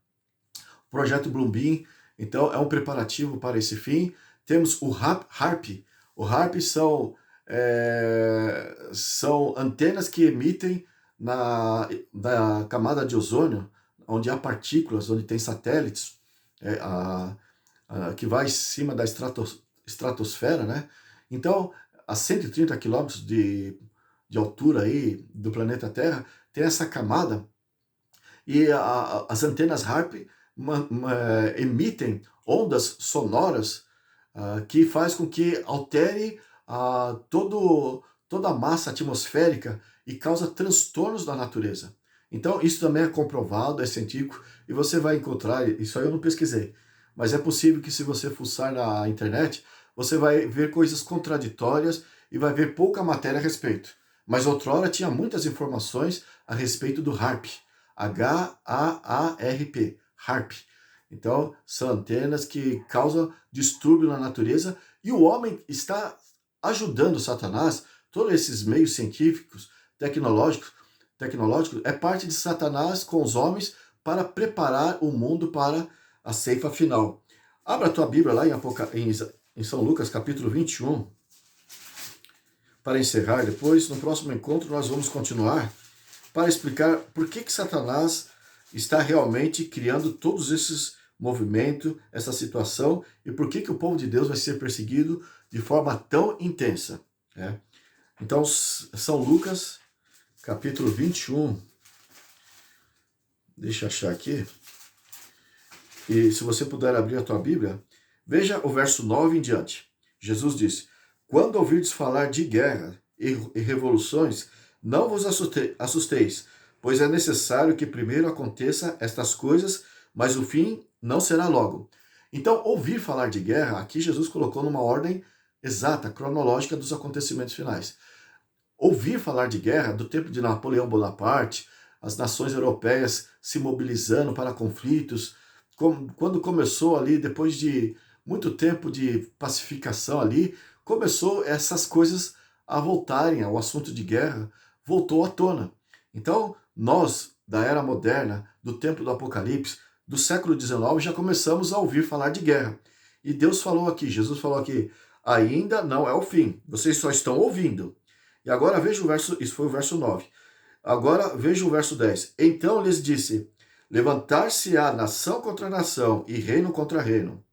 O projeto Bluebeam, então, é um preparativo para esse fim. Temos o HARP. O HARP são antenas que emitem na camada de ozônio, onde há partículas, onde tem satélites, que vai em cima da estratosfera, né? Então, a 130 quilômetros de altura aí do planeta Terra, tem essa camada, e as antenas HARP emitem ondas sonoras que faz com que altere toda a massa atmosférica e causa transtornos da natureza. Então, isso também é comprovado, é científico, e você vai encontrar, isso aí eu não pesquisei, mas é possível que se você fuçar na internet, você vai ver coisas contraditórias e vai ver pouca matéria a respeito. Mas outrora tinha muitas informações a respeito do HARP, HAARP, HARP. Então, são antenas que causam distúrbio na natureza, e o homem está ajudando Satanás. Todos esses meios científicos, tecnológicos, é parte de Satanás com os homens para preparar o mundo para a ceifa final. Abra a tua Bíblia lá em São Lucas, capítulo 21, para encerrar. Depois, no próximo encontro, nós vamos continuar para explicar por que Satanás está realmente criando todos esses movimentos, essa situação, e por que o povo de Deus vai ser perseguido de forma tão intensa. Né? Então, São Lucas, capítulo 21, deixa eu achar aqui, e se você puder abrir a tua Bíblia, veja o verso 9 em diante. Jesus disse: quando ouvirdes falar de guerra e revoluções, não vos assusteis, pois é necessário que primeiro aconteça estas coisas, mas o fim não será logo. Então, ouvir falar de guerra, aqui Jesus colocou numa ordem exata, cronológica dos acontecimentos finais. Ouvir falar de guerra do tempo de Napoleão Bonaparte, as nações europeias se mobilizando para conflitos, quando começou ali, depois de muito tempo de pacificação ali, começou essas coisas a voltarem, o assunto de guerra voltou à tona. Então, nós, da era moderna, do tempo do Apocalipse, do século XIX, já começamos a ouvir falar de guerra. E Deus falou aqui, Jesus falou aqui, ainda não é o fim, vocês só estão ouvindo. E agora veja o verso, isso foi o verso 9. Agora veja o verso 10. Então lhes disse: levantar-se-á nação contra nação e reino contra reino.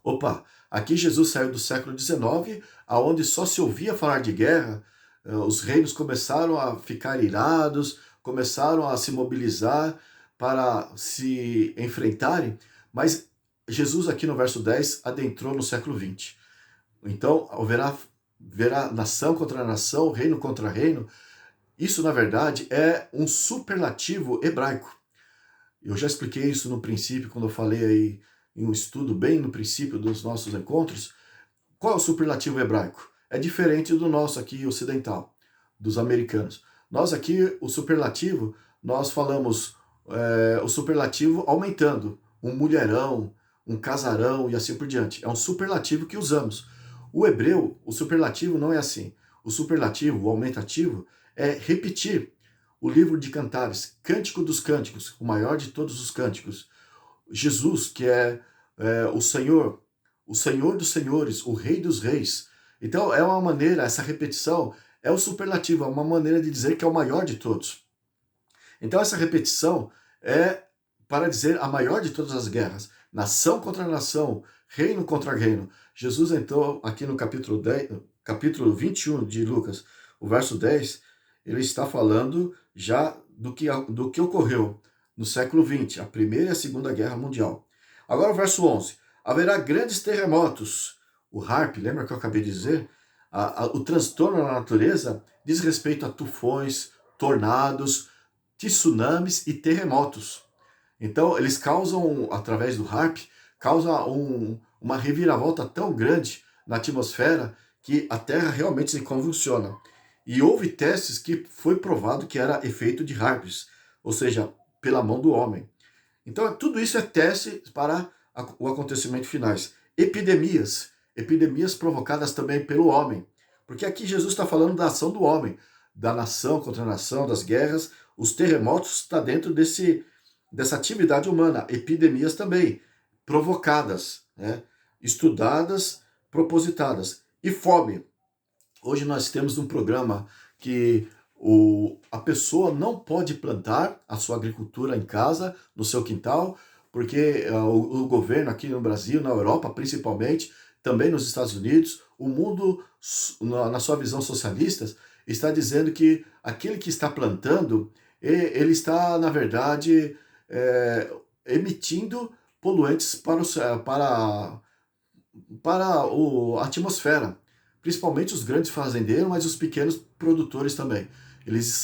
Opa, aqui Jesus saiu do século XIX, aonde só se ouvia falar de guerra, os reinos começaram a ficar irados, começaram a se mobilizar para se enfrentarem, mas Jesus aqui no verso 10 adentrou no século XX. Então, haverá nação contra nação, reino contra reino. Isso, na verdade, é um superlativo hebraico. Eu já expliquei isso no princípio, quando eu falei aí em um estudo bem no princípio dos nossos encontros. Qual é o superlativo hebraico? É diferente do nosso aqui ocidental, dos americanos. Nós aqui, o superlativo, nós falamos o superlativo aumentando, um mulherão, um casarão e assim por diante. É um superlativo que usamos. O hebreu, o superlativo não é assim. O superlativo, o aumentativo, é repetir. O livro de Cantares, Cântico dos Cânticos, o maior de todos os cânticos. Jesus, que é o Senhor dos senhores, o Rei dos reis. Então é uma maneira, essa repetição é o superlativo, é uma maneira de dizer que é o maior de todos. Então essa repetição é para dizer a maior de todas as guerras. Nação contra nação, reino contra reino. Jesus entrou aqui no capítulo 21 de Lucas, o verso 10, ele está falando já do que ocorreu no século XX, a Primeira e a Segunda Guerra Mundial. Agora o verso 11. Haverá grandes terremotos. O HAARP, lembra que eu acabei de dizer? O transtorno na natureza diz respeito a tufões, tornados, tsunamis e terremotos. Então, eles causam, através do HAARP, uma reviravolta tão grande na atmosfera que a Terra realmente se convulsiona. E houve testes que foi provado que era efeito de HAARPs, ou seja, pela mão do homem. Então, tudo isso é teste para o acontecimento finais. Epidemias provocadas também pelo homem. Porque aqui Jesus está falando da ação do homem, da nação contra a nação, das guerras. Os terremotos estão dentro dessa atividade humana. Epidemias também, provocadas, né? Estudadas, propositadas. E fome. Hoje nós temos um programa que a pessoa não pode plantar a sua agricultura em casa, no seu quintal, porque o governo aqui no Brasil, na Europa principalmente, também nos Estados Unidos, o mundo, na sua visão socialista, está dizendo que aquele que está plantando, ele está, na verdade, emitindo poluentes para a atmosfera, principalmente os grandes fazendeiros, mas os pequenos produtores também. Eles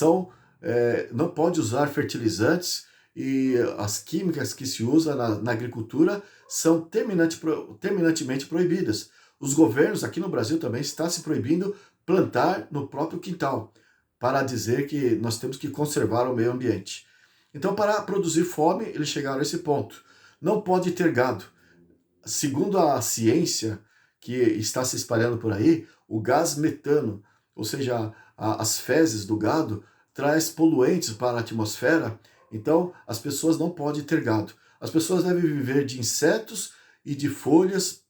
não pode usar fertilizantes e as químicas que se usam na agricultura são terminantemente proibidas. Os governos aqui no Brasil também estão se proibindo plantar no próprio quintal, para dizer que nós temos que conservar o meio ambiente. Então, para produzir fome, eles chegaram a esse ponto. Não pode ter gado. Segundo a ciência que está se espalhando por aí, o gás metano, ou seja, as fezes do gado, traz poluentes para a atmosfera, então as pessoas não podem ter gado. As pessoas devem viver de insetos e de folhas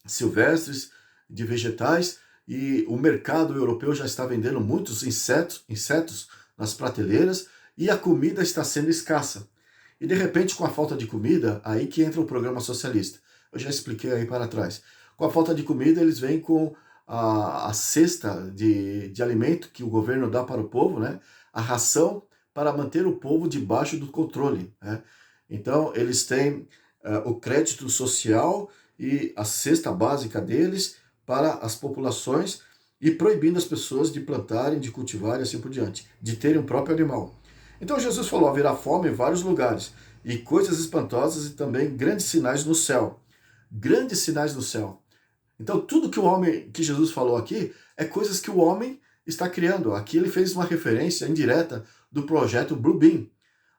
silvestres, de vegetais, e o mercado europeu já está vendendo muitos insetos nas prateleiras, e a comida está sendo escassa. E de repente, com a falta de comida, aí que entra o programa socialista. Eu já expliquei aí para trás. Com a falta de comida, eles vêm com a cesta de alimento que o governo dá para o povo, né? A ração para manter o povo debaixo do controle, né? Então, eles têm o crédito social e a cesta básica deles para as populações e proibindo as pessoas de plantarem, de cultivarem e assim por diante, de terem um próprio animal. Então Jesus falou, haverá fome em vários lugares, e coisas espantosas e também grandes sinais no céu. Grandes sinais no céu. Então tudo que Jesus falou aqui é coisas que o homem está criando. Aqui ele fez uma referência indireta do projeto Blue Beam.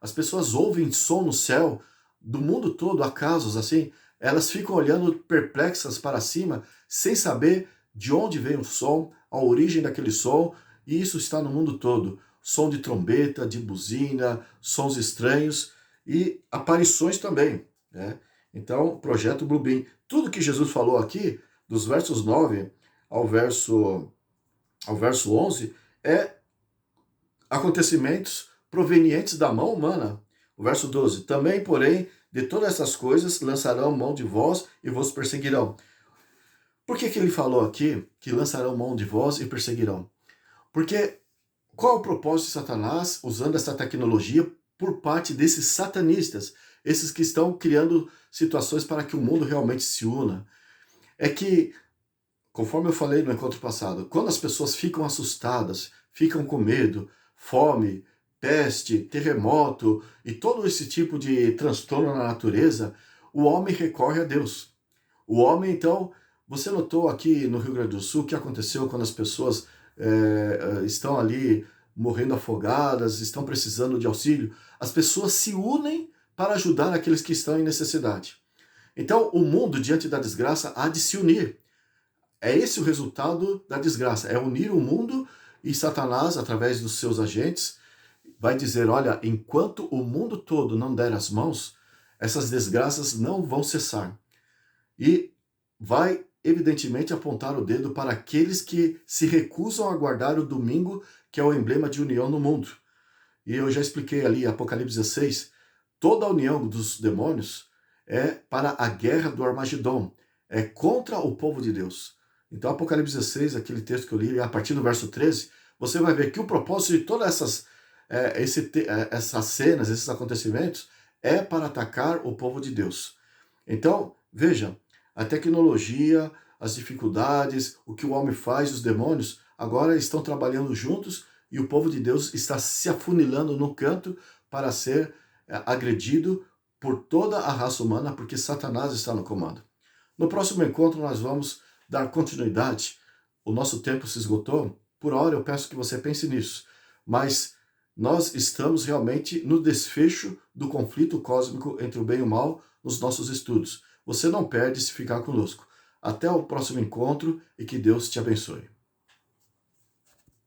As pessoas ouvem som no céu do mundo todo, acasos assim, elas ficam olhando perplexas para cima, sem saber de onde vem o som, a origem daquele som, e isso está no mundo todo. Som de trombeta, de buzina, sons estranhos e aparições também, né? Então, projeto Blue Beam. Tudo que Jesus falou aqui, dos versos 9 ao verso 11, é acontecimentos provenientes da mão humana. O verso 12, também, porém, de todas essas coisas lançarão mão de vós e vos perseguirão. Por que ele falou aqui que lançarão mão de vós e perseguirão? Porque qual é o propósito de Satanás usando essa tecnologia por parte desses satanistas, esses que estão criando situações para que o mundo realmente se una? É que, conforme eu falei no encontro passado, quando as pessoas ficam assustadas, ficam com medo, fome, peste, terremoto e todo esse tipo de transtorno na natureza, o homem recorre a Deus. O homem, então, você notou aqui no Rio Grande do Sul o que aconteceu quando as pessoas estão ali morrendo afogadas, estão precisando de auxílio? As pessoas se unem para ajudar aqueles que estão em necessidade. Então, o mundo, diante da desgraça, há de se unir. É esse o resultado da desgraça, é unir o mundo, e Satanás, através dos seus agentes, vai dizer, olha, enquanto o mundo todo não der as mãos, essas desgraças não vão cessar. E vai, evidentemente, apontar o dedo para aqueles que se recusam a guardar o domingo, que é o emblema de união no mundo. E eu já expliquei ali, Apocalipse 16, toda a união dos demônios é para a guerra do Armagedon. é contra o povo de Deus. Então, Apocalipse 16, aquele texto que eu li, a partir do verso 13, você vai ver que o propósito de todas essas cenas, esses acontecimentos, é para atacar o povo de Deus. Então, veja, a tecnologia, as dificuldades, o que o homem faz, os demônios, agora estão trabalhando juntos e o povo de Deus está se afunilando no canto para ser agredido por toda a raça humana, porque Satanás está no comando. No próximo encontro nós vamos dar continuidade. O nosso tempo se esgotou. Por hora eu peço que você pense nisso. Mas nós estamos realmente no desfecho do conflito cósmico entre o bem e o mal nos nossos estudos. Você não perde se ficar conosco. Até o próximo encontro e que Deus te abençoe.